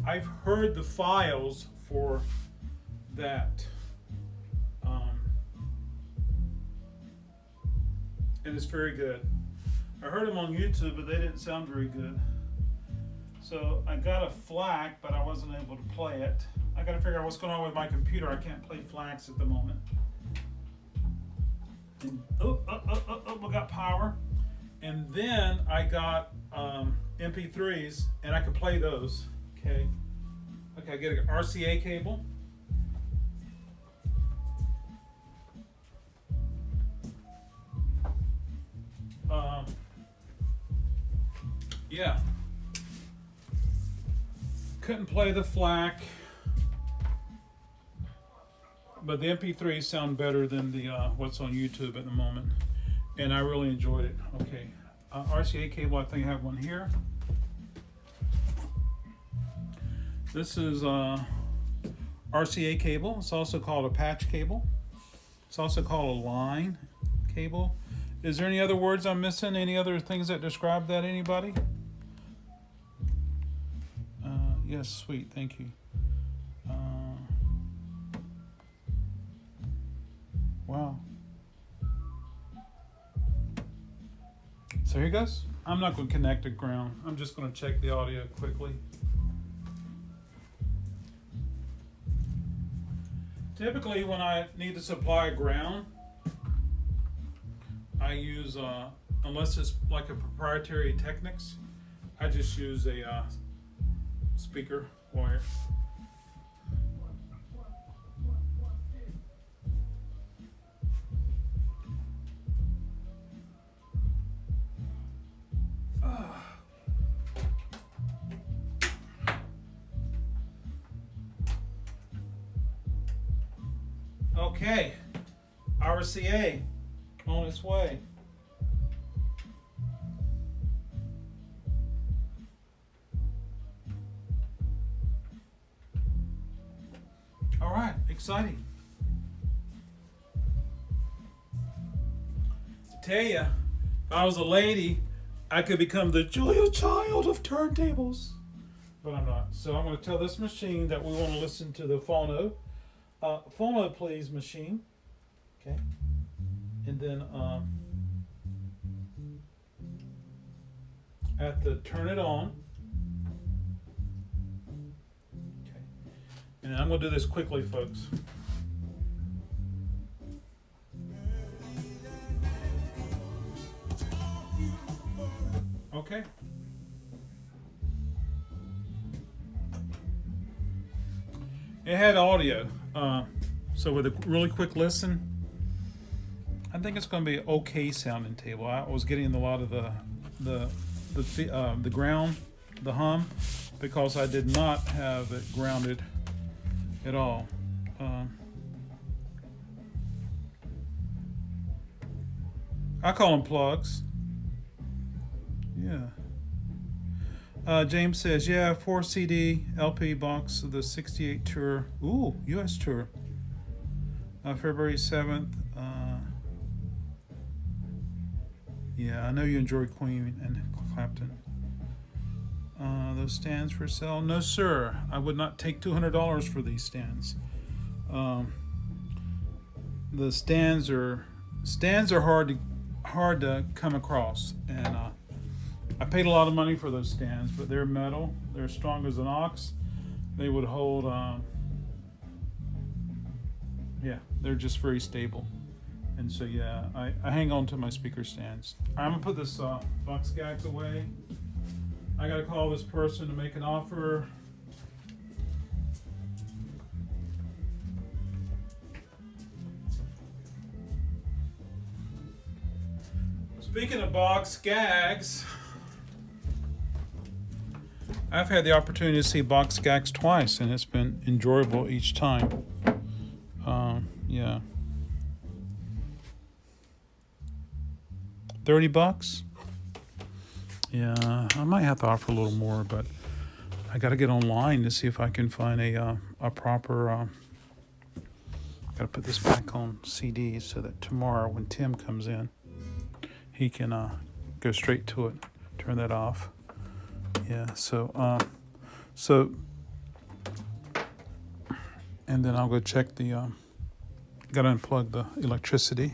I've heard the files for that, and it's very good. I heard them on YouTube, but they didn't sound very good. So I got a FLAC, but I wasn't able to play it. I got to figure out what's going on with my computer. I can't play FLACs at the moment. And, we got power. And then I got MP3s, and I can play those. Okay, I get an RCA cable. Yeah. Couldn't play the FLAC, but the MP3s sound better than the what's on YouTube at the moment, and I really enjoyed it. Okay, RCA cable. I think I have one here. This is RCA cable. It's also called a patch cable. It's also called a line cable. Is there any other words I'm missing? Any other things that describe that? Anybody? Yes, sweet. Thank you. Wow. So here goes. I'm not going to connect to ground. I'm just going to check the audio quickly. Typically, when I need to supply ground, I use, unless it's like a proprietary Technics, I just use a speaker wire. Okay, RCA on its way. All right, exciting. I tell you, if I was a lady, I could become the Julia Child of turntables, but I'm not. So I'm going to tell this machine that we want to listen to the phono. Phono, please, machine. Okay, and then I have to turn it on. Okay, and I'm going to do this quickly, folks. Okay. It had audio, so with a really quick listen, I think it's going to be an okay sounding table. I was getting a lot of the ground, the hum, because I did not have it grounded at all. I call them plugs. Yeah. James says, yeah, 4 CD LP box of the 68 tour. Ooh, US tour. February 7th. Yeah, I know you enjoy Queen and Clapton. Those stands for sale? No, sir. I would not take $200 for these stands. The stands are hard to come across, and I paid a lot of money for those stands, but they're metal. They're strong as an ox. They would hold, yeah, they're just very stable. And so, yeah, I hang on to my speaker stands. I'm gonna put this box gags away. I gotta call this person to make an offer. Speaking of box gags, I've had the opportunity to see box gags twice, and it's been enjoyable each time. Yeah. $30? Yeah, I might have to offer a little more, but I got to get online to see if I can find a proper. Got to put this back on CD so that tomorrow, when Tim comes in, he can go straight to it. Turn that off. Yeah. So, and then I'll go check the. Got to unplug the electricity.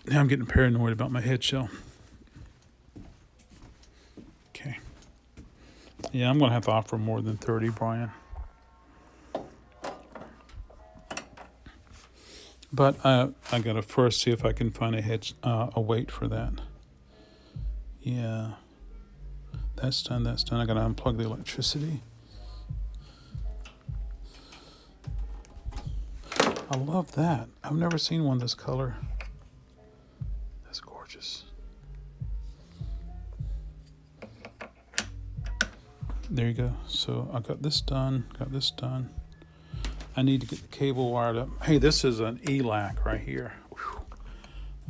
Now I'm getting paranoid about my head shell. Okay. Yeah, I'm going to have to offer more than 30, Brian. But I got to first see if I can find a weight for that. Yeah. That's done. I got to unplug the electricity. I love that. I've never seen one this color. That's gorgeous. There you go. So I got this done. Got this done. I need to get the cable wired up. Hey, this is an ELAC right here. Whew.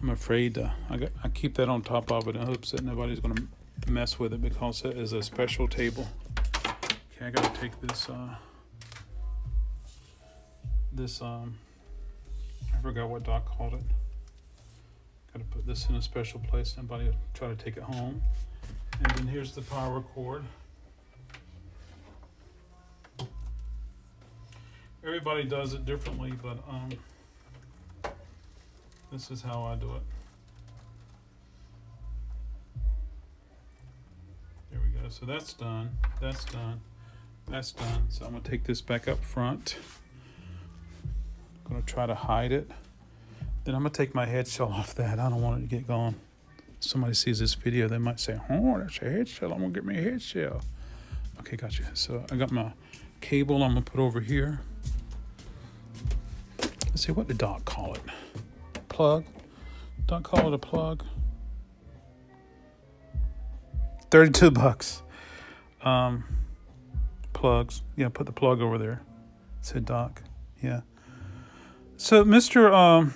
I'm afraid I keep that on top of it in hopes that nobody's going to mess with it because it is a special table. Okay, I got to take this. I forgot what Doc called it. Got to put this in a special place. Nobody will try to take it home. And then here's the power cord. Everybody does it differently, but this is how I do it. There we go. So that's done. That's done. That's done. So I'm gonna take this back up front. I'm gonna try to hide it. Then I'm gonna take my head shell off that. I don't want it to get gone. Somebody sees this video, they might say, "Oh, that's a head shell. I'm gonna get me a head shell." Okay, gotcha. So I got my cable. I'm gonna put over here. Let's see, what did Doc call it? Plug? Doc call it a plug? $32. Plugs. Yeah, put the plug over there, said Doc. Yeah. So, Mr.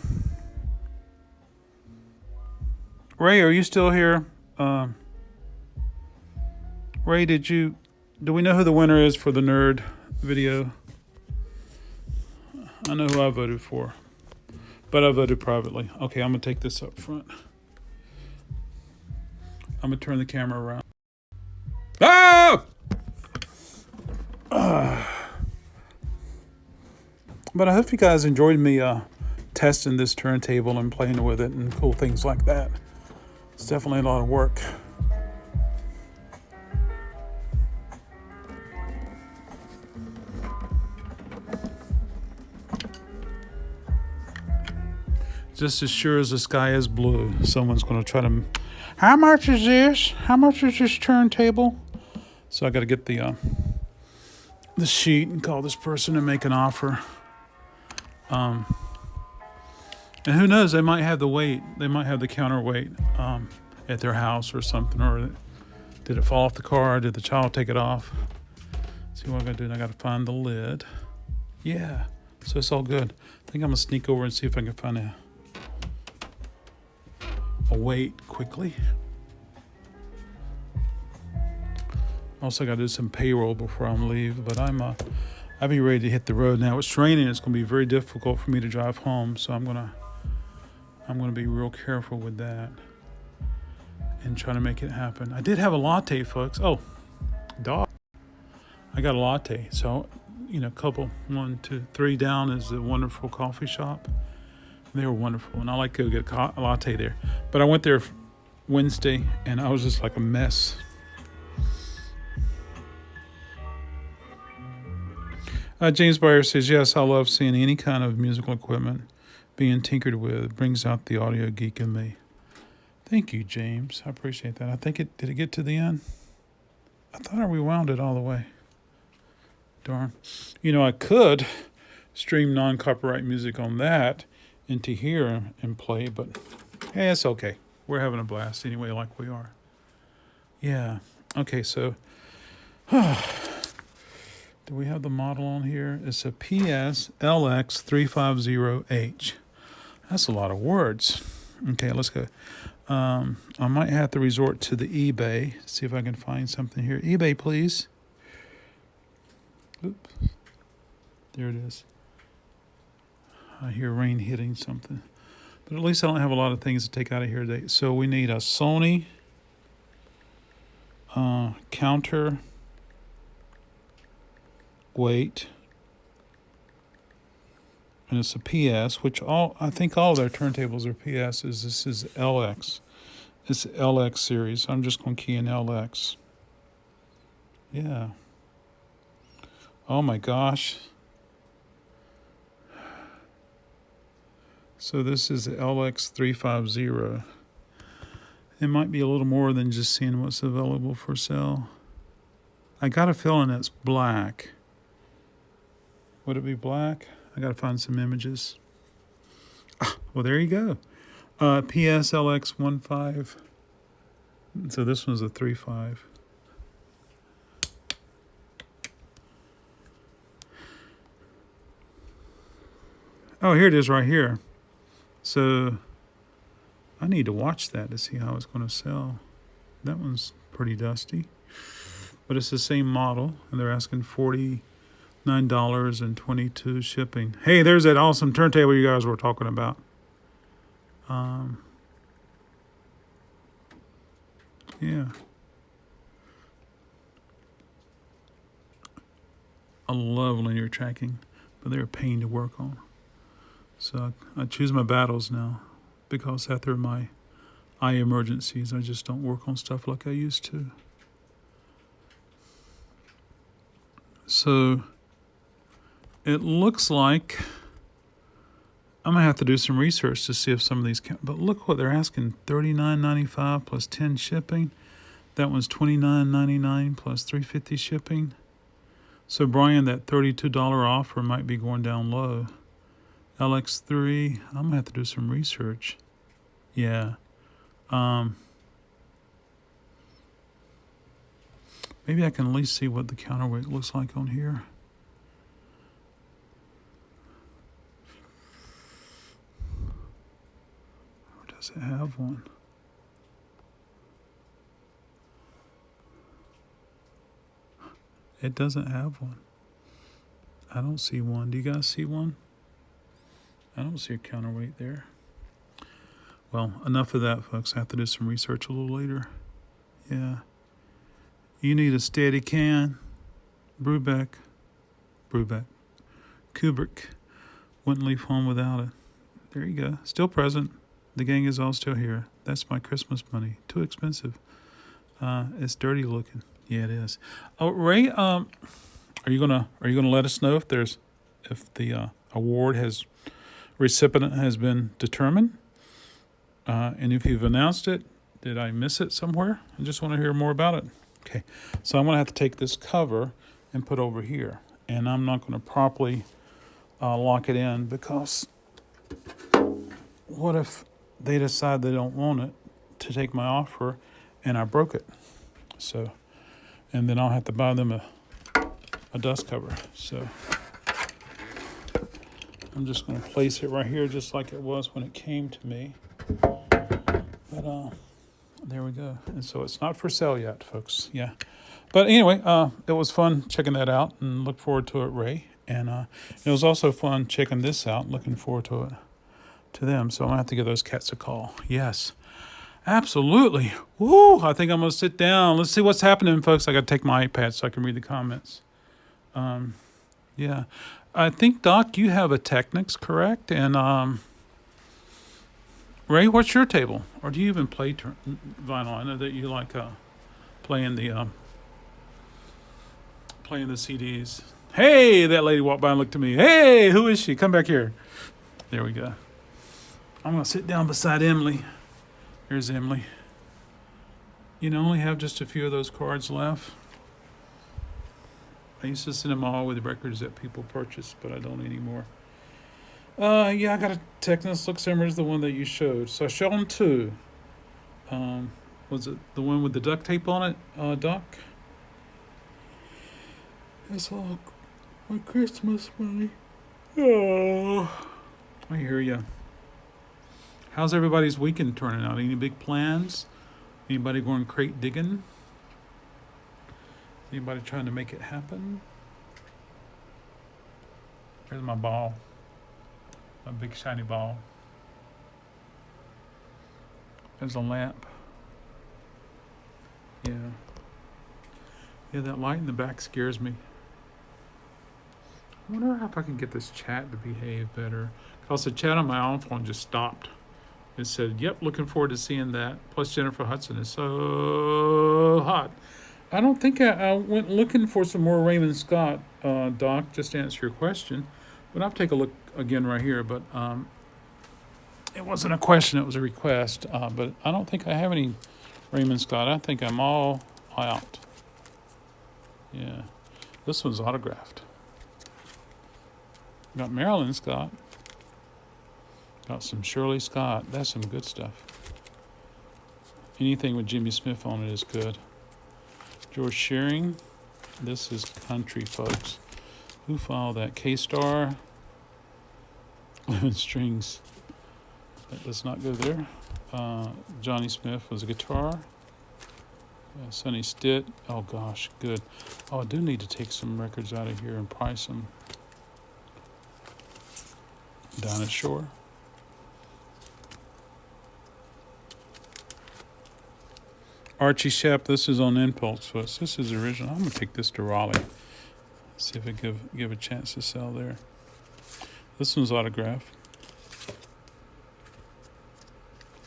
Ray, are you still here? Ray, do we know who the winner is for the nerd video? I know who I voted for, but I voted privately. Okay, I'm gonna take this up front. I'm gonna turn the camera around. Ah! But I hope you guys enjoyed me testing this turntable and playing with it and cool things like that. It's definitely a lot of work. Just as sure as the sky is blue, someone's going to try to... How much is this? How much is this turntable? So I got to get the sheet and call this person and make an offer. And who knows, they might have the weight. They might have the counterweight at their house or something. Or did it fall off the car? Did the child take it off? See what I'm going to do. I got to find the lid. Yeah, so it's all good. I think I'm going to sneak over and see if I can find a weight quickly. Also got to do some payroll before I'm leave, but I'll be ready to hit the road now. It's raining. It's going to be very difficult for me to drive home, so I'm gonna be real careful with that and try to make it happen. I did have a latte, folks. Oh, dog! I got a latte. So, couple 1, 2, 3 down is the wonderful coffee shop. They were wonderful, and I like to go get a latte there. But I went there Wednesday, and I was just like a mess. James Byer says, yes, I love seeing any kind of musical equipment being tinkered with. It brings out the audio geek in me. Thank you, James. I appreciate that. I think did it get to the end? I thought I rewound it all the way. Darn. I could stream non-copyright music on that into here and play, but hey, it's okay. We're having a blast anyway, like we are. Yeah. Okay, so do we have the model on here? It's a PS LX350H. That's a lot of words. Okay, let's go. I might have to resort to the eBay. See if I can find something here. eBay, please. Oops. There it is. I hear rain hitting something. But at least I don't have a lot of things to take out of here today. So we need a Sony counter weight. And it's a PS, which I think all their turntables are PSs. This is LX. It's the LX series. I'm just going to key in LX. Yeah. Oh my gosh. So this is the LX350. It might be a little more than just seeing what's available for sale. I got a feeling it's black. Would it be black? I got to find some images. Well, there you go. PSLX15. So this one's a 3.5. Oh, here it is right here. So I need to watch that to see how it's going to sell. That one's pretty dusty, but it's the same model, and they're asking $49.22 shipping. Hey, there's that awesome turntable you guys were talking about. Yeah. I love linear tracking, but they're a pain to work on. So I choose my battles now, because after my eye emergencies, I just don't work on stuff like I used to. So it looks like I'm gonna have to do some research to see if some of these count. But look what they're asking: $39.95 plus 10 shipping. That one's $29.99 plus $3.50 shipping. So Brian, that $32 offer might be going down low. LX3, I'm gonna have to do some research. Yeah. Maybe I can at least see what the counterweight looks like on here. Or does it have one? It doesn't have one. I don't see one. Do you guys see one? I don't see a counterweight there. Well, enough of that, folks. I have to do some research a little later. Yeah. You need a steady can. Brubeck. Kubrick. Wouldn't leave home without it. There you go. Still present. The gang is all still here. That's my Christmas money. Too expensive. It's dirty looking. Yeah, it is. Oh, Ray, are you gonna let us know if the recipient has been determined? And if you've announced it, did I miss it somewhere? I just want to hear more about it. Okay, so I'm going to have to take this cover and put over here. And I'm not going to properly lock it in, because what if they decide they don't want it to take my offer and I broke it? So, and then I'll have to buy them a dust cover. So I'm just going to place it right here just like it was when it came to me. But there we go. And so it's not for sale yet, folks. Yeah. But anyway, it was fun checking that out, and look forward to it, Ray. And it was also fun checking this out, looking forward to it, to them. So I'm going to have to give those cats a call. Yes. Absolutely. Woo! I think I'm going to sit down. Let's see what's happening, folks. I got to take my iPad so I can read the comments. Yeah. I think, Doc, you have a Technics, correct? And Ray, what's your table? Or do you even play vinyl? I know that you like playing the CDs. Hey, that lady walked by and looked at me. Hey, who is she? Come back here. There we go. I'm going to sit down beside Emily. Here's Emily. You know, only have just a few of those cards left. I used to send them all with records that people purchased, but I don't anymore. Yeah, I got a Technics. Looks similar to the one that you showed. So I showed them two. Was it the one with the duct tape on it, Doc? That's all my Christmas money. Oh, I hear ya. How's everybody's weekend turning out? Any big plans? Anybody going crate digging? Anybody trying to make it happen? Here's my ball. My big shiny ball. There's a lamp. Yeah. Yeah, that light in the back scares me. I wonder if I can get this chat to behave better. Because the chat on my own phone just stopped. It said, yep, looking forward to seeing that. Plus Jennifer Hudson is so hot. I don't think I went looking for some more Raymond Scott, Doc, just to answer your question. But I'll take a look again right here. But it wasn't a question, it was a request. But I don't think I have any Raymond Scott. I think I'm all out. Yeah. This one's autographed. Got Marilyn Scott. Got some Shirley Scott. That's some good stuff. Anything with Jimmy Smith on it is good. George Shearing. This is country, folks. Who followed that? K-Star. 11 strings. That does not go there. Johnny Smith was a guitar. Sonny Stitt. Oh gosh, good. Oh, I do need to take some records out of here and price them. Dinah Shore. Archie Shepp. This is on Impulse. So this is original. I'm gonna take this to Raleigh. See if I give a chance to sell there. This one's autographed.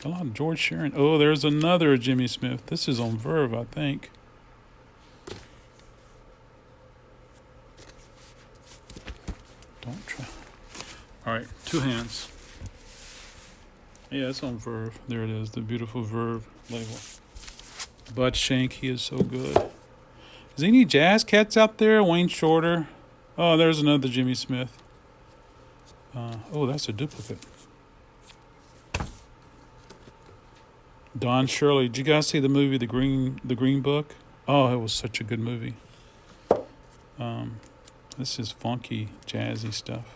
A lot of George Shearing. Oh, there's another Jimmy Smith. This is on Verve, I think. Don't try. All right, two hands. Yeah, it's on Verve. There it is, the beautiful Verve label. Bud Shank, he is so good. Is there any jazz cats out there? Wayne Shorter. Oh, there's another Jimmy Smith. Oh, that's a duplicate. Don Shirley. Did you guys see the movie The Green Book? Oh, it was such a good movie. This is funky, jazzy stuff.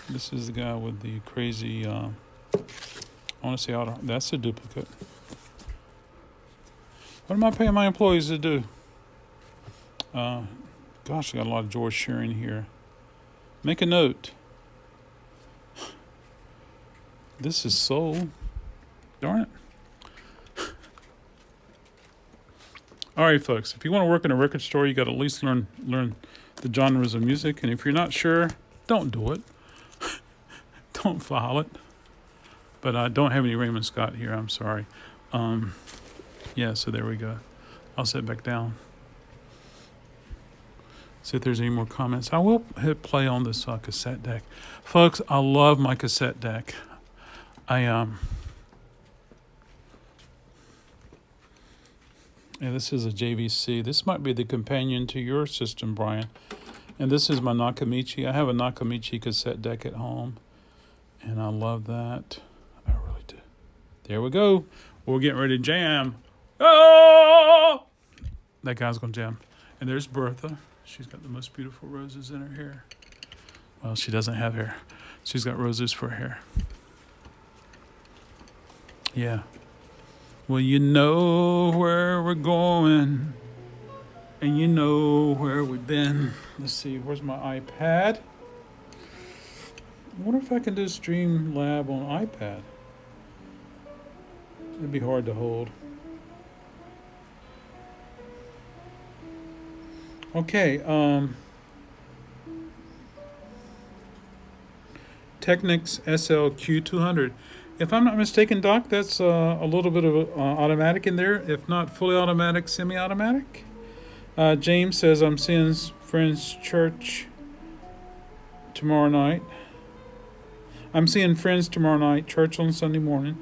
This is the guy with the crazy, I want to say auto. That's a duplicate. What am I paying my employees to do? Gosh, I got a lot of George Shearing here. Make a note. This is soul. Darn it. All right, folks. If you want to work in a record store, you got to at least learn the genres of music. And if you're not sure, don't do it. Don't file it. But I don't have any Raymond Scott here. I'm sorry. Yeah, so there we go. I'll sit back down. See if there's any more comments. I will hit play on this cassette deck. Folks, I love my cassette deck. Yeah, this is a JVC. This might be the companion to your system, Brian. And this is my Nakamichi. I have a Nakamichi cassette deck at home. And I love that. I really do. There we go. We're getting ready to jam. Oh! That guy's going to jam. And there's Bertha. She's got the most beautiful roses in her hair. Well, she doesn't have hair. She's got roses for hair. Yeah. Well, you know where we're going, and you know where we've been. Let's see, where's my iPad? I wonder if I can do Streamlab on iPad. It'd be hard to hold. Okay, Technics SLQ200. If I'm not mistaken, Doc, that's a little bit of automatic in there. If not fully automatic, semi-automatic. James says, I'm seeing Friends Church tomorrow night. I'm seeing Friends tomorrow night, church on Sunday morning,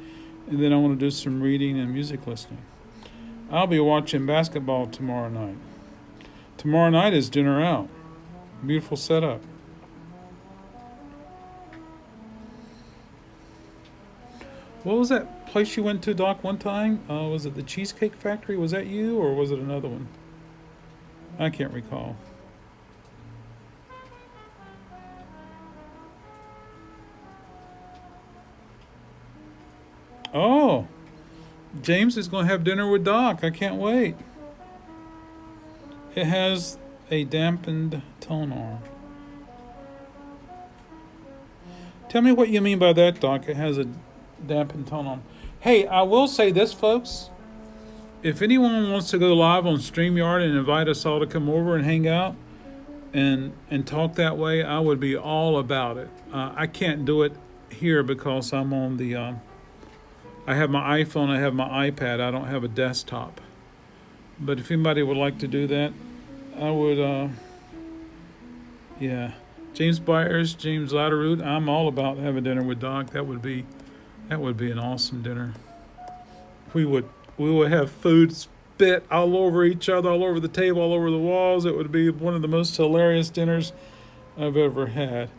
and then I want to do some reading and music listening. I'll be watching basketball tomorrow night. Tomorrow night is dinner out. Beautiful setup. What was that place you went to, Doc, one time? Was it the Cheesecake Factory? Was that you, or was it another one? I can't recall. Oh, James is going to have dinner with Doc. I can't wait. It has a dampened tone arm. Tell me what you mean by that, Doc. It has a dampened tone arm. Hey, I will say this, folks. If anyone wants to go live on StreamYard and invite us all to come over and hang out and talk that way, I would be all about it. I can't do it here because I'm on the... I have my iPhone, I have my iPad. I don't have a desktop. But if anybody would like to do that, I would, yeah. James Byers, James Latteroot, I'm all about having dinner with Doc. That would be an awesome dinner. We would have food spit all over each other, all over the table, all over the walls. It would be one of the most hilarious dinners I've ever had.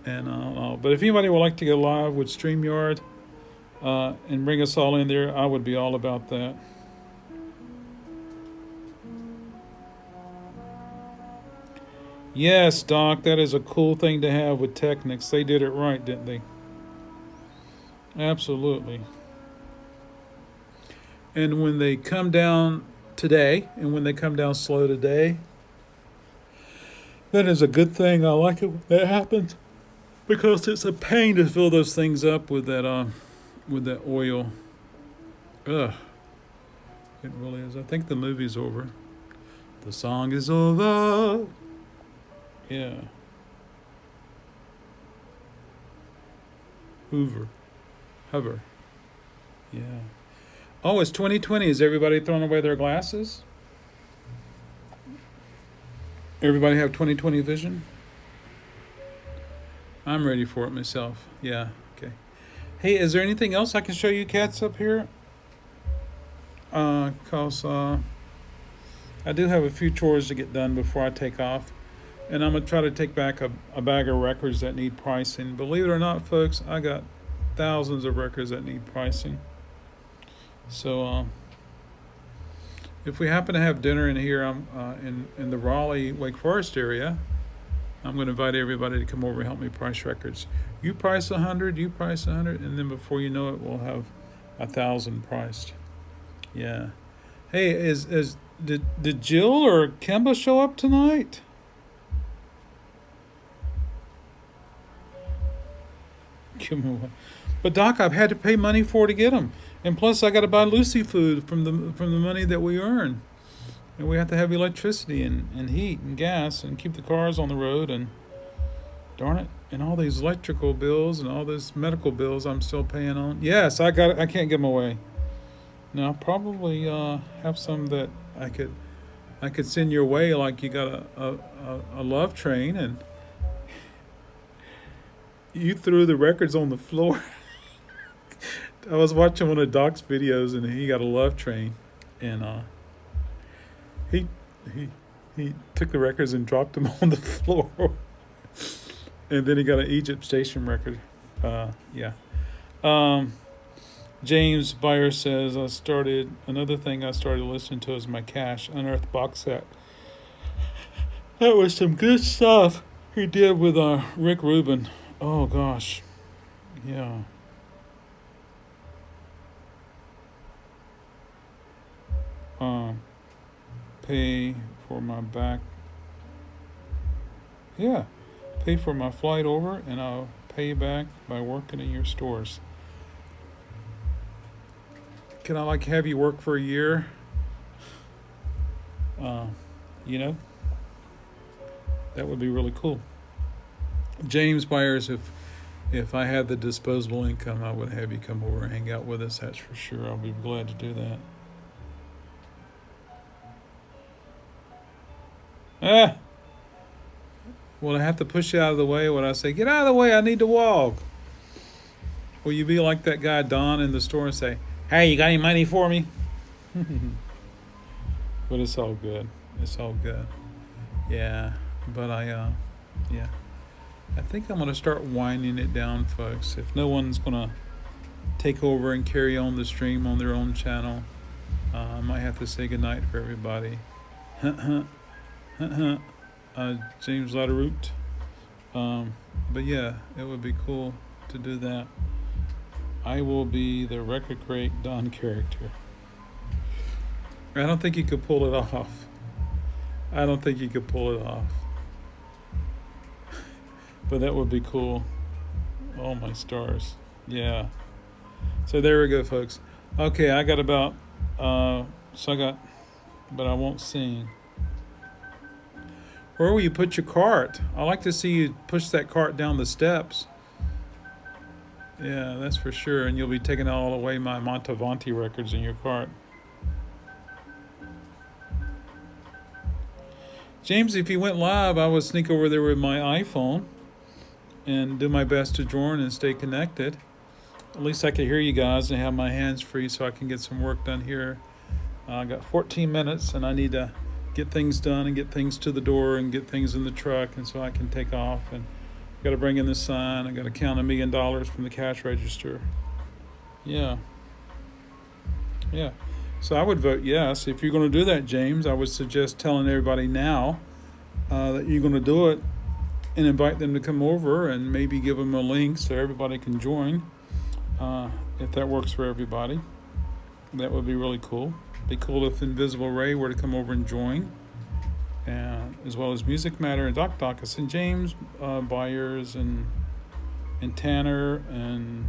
And but if anybody would like to go live with StreamYard and bring us all in there, I would be all about that. Yes, Doc, that is a cool thing to have with Technics. They did it right, didn't they? Absolutely. And when they come down today, and when they come down slow today, that is a good thing. I like it when that happens because it's a pain to fill those things up with that oil. Ugh, it really is. I think the movie's over. The song is over. Yeah. Hover. Yeah. Oh, it's 2020. Is everybody throwing away their glasses? Everybody have 2020 vision? I'm ready for it myself. Yeah, okay. Hey, is there anything else I can show you cats up here? Cause I do have a few chores to get done before I take off. And I'm going to try to take back a bag of records that need pricing. Believe it or not, folks, I got thousands of records that need pricing. So if we happen to have dinner in here in the Raleigh, Wake Forest area, I'm going to invite everybody to come over and help me price records. You price 100, you price 100, and then before you know it, we'll have 1,000 priced. Yeah. Hey, did Jill or Kemba show up tonight? Give them away. But Doc, I've had to pay money for to get them, and plus I got to buy Lucy food from the money that we earn, and we have to have electricity and heat and gas and keep the cars on the road, and darn it, and all these electrical bills and all these medical bills I'm still paying on. Yes, I can't give them away. Now I'll probably have some that I could send your way, like you got a love train and you threw the records on the floor. I was watching one of Doc's videos and he got a love train, and he took the records and dropped them on the floor, and then he got an Egypt Station record. Yeah. James Byer says another thing I started listening to is my Cash Unearthed box set. That was some good stuff he did with Rick Rubin. Oh gosh, yeah. Pay for my back. Yeah, pay for my flight over, and I'll pay you back by working in your stores. Can I have you work for a year? That would be really cool. James Byers, if I had the disposable income, I would have you come over and hang out with us. That's for sure. I'll be glad to do that. Will I have to push you out of the way? Would I say, get out of the way, I need to walk? Will you be like that guy Don in the store and say, hey, you got any money for me? But it's all good. It's all good. Yeah. But I think I'm going to start winding it down, folks. If no one's going to take over and carry on the stream on their own channel, I might have to say goodnight for everybody. James Latteroot. But yeah, it would be cool to do that. I will be the Record Crate Don character. I don't think you could pull it off. But that would be cool. Oh my stars. Yeah. So there we go, folks. Okay, I got but I won't sing. Where will you put your cart? I like to see you push that cart down the steps. Yeah, that's for sure. And you'll be taking all away my Montevanti records in your cart. James, if you went live, I would sneak over there with my iPhone and do my best to join and stay connected. At least I could hear you guys and have my hands free so I can get some work done here. I got 14 minutes and I need to get things done and get things to the door and get things in the truck, and so I can take off. And got to bring in the sign. I got to count $1 million from the cash register. Yeah. So I would vote yes. If you're going to do that, James, I would suggest telling everybody now that you're going to do it, and invite them to come over and maybe give them a link so everybody can join. If that works for everybody, that would be really cool. Be cool if Invisible Ray were to come over and join, and as well as Music Matter and Doc Dacus and James Byers and Tanner and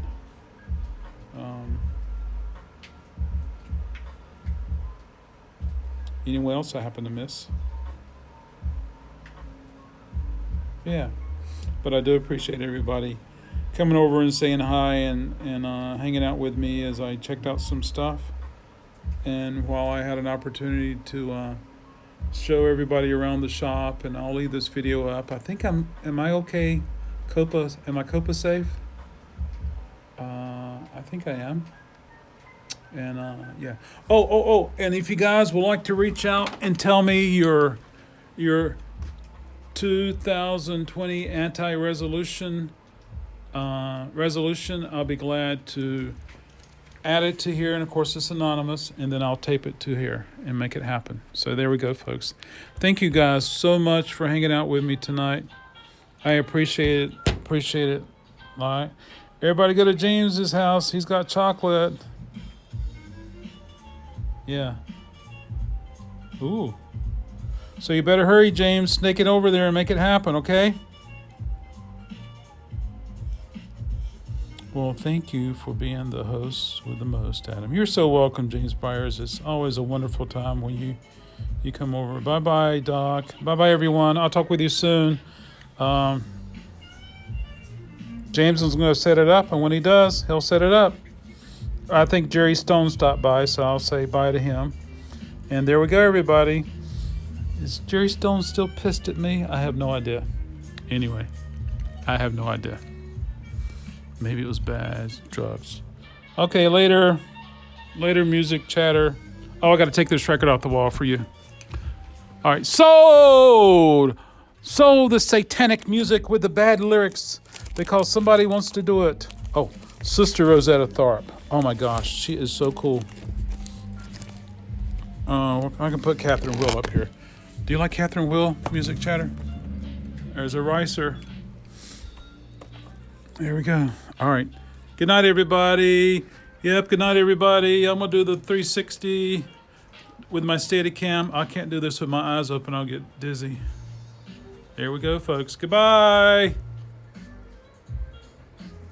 anyone else I happen to miss. Yeah, but I do appreciate everybody coming over and saying hi and hanging out with me as I checked out some stuff. And while I had an opportunity to show everybody around the shop, and I'll leave this video up. I think am I okay? Am I COPA safe? I think I am. And yeah. Oh, and if you guys would like to reach out and tell me your 2020 anti-resolution resolution, I'll be glad to add it to here, and of course it's anonymous, and then I'll tape it to here and make it happen. So there we go, folks. Thank you guys so much for hanging out with me tonight. I appreciate it. All right, everybody go to James's house. He's got chocolate. Yeah. Ooh. So you better hurry, James. Snake it over there and make it happen, okay? Well, thank you for being the host with the most, Adam. You're so welcome, James Byers. It's always a wonderful time when you come over. Bye-bye, Doc. Bye-bye, everyone. I'll talk with you soon. James is going to set it up, and when he does, he'll set it up. I think Jerry Stone stopped by, so I'll say bye to him. And there we go, everybody. Is Jerry Stone still pissed at me? I have no idea. Anyway, I have no idea. Maybe it was bad drugs. Okay, later music chatter. Oh, I got to take this record off the wall for you. All right, sold the satanic music with the bad lyrics because somebody wants to do it. Oh, Sister Rosetta Tharpe. Oh my gosh, she is so cool. I can put Catherine Will up here. Do you like Catherine Will, music chatter? There's a ricer. There we go. All right. Good night, everybody. Yep, good night, everybody. I'm going to do the 360 with my Steadicam. I can't do this with my eyes open. I'll get dizzy. There we go, folks. Goodbye.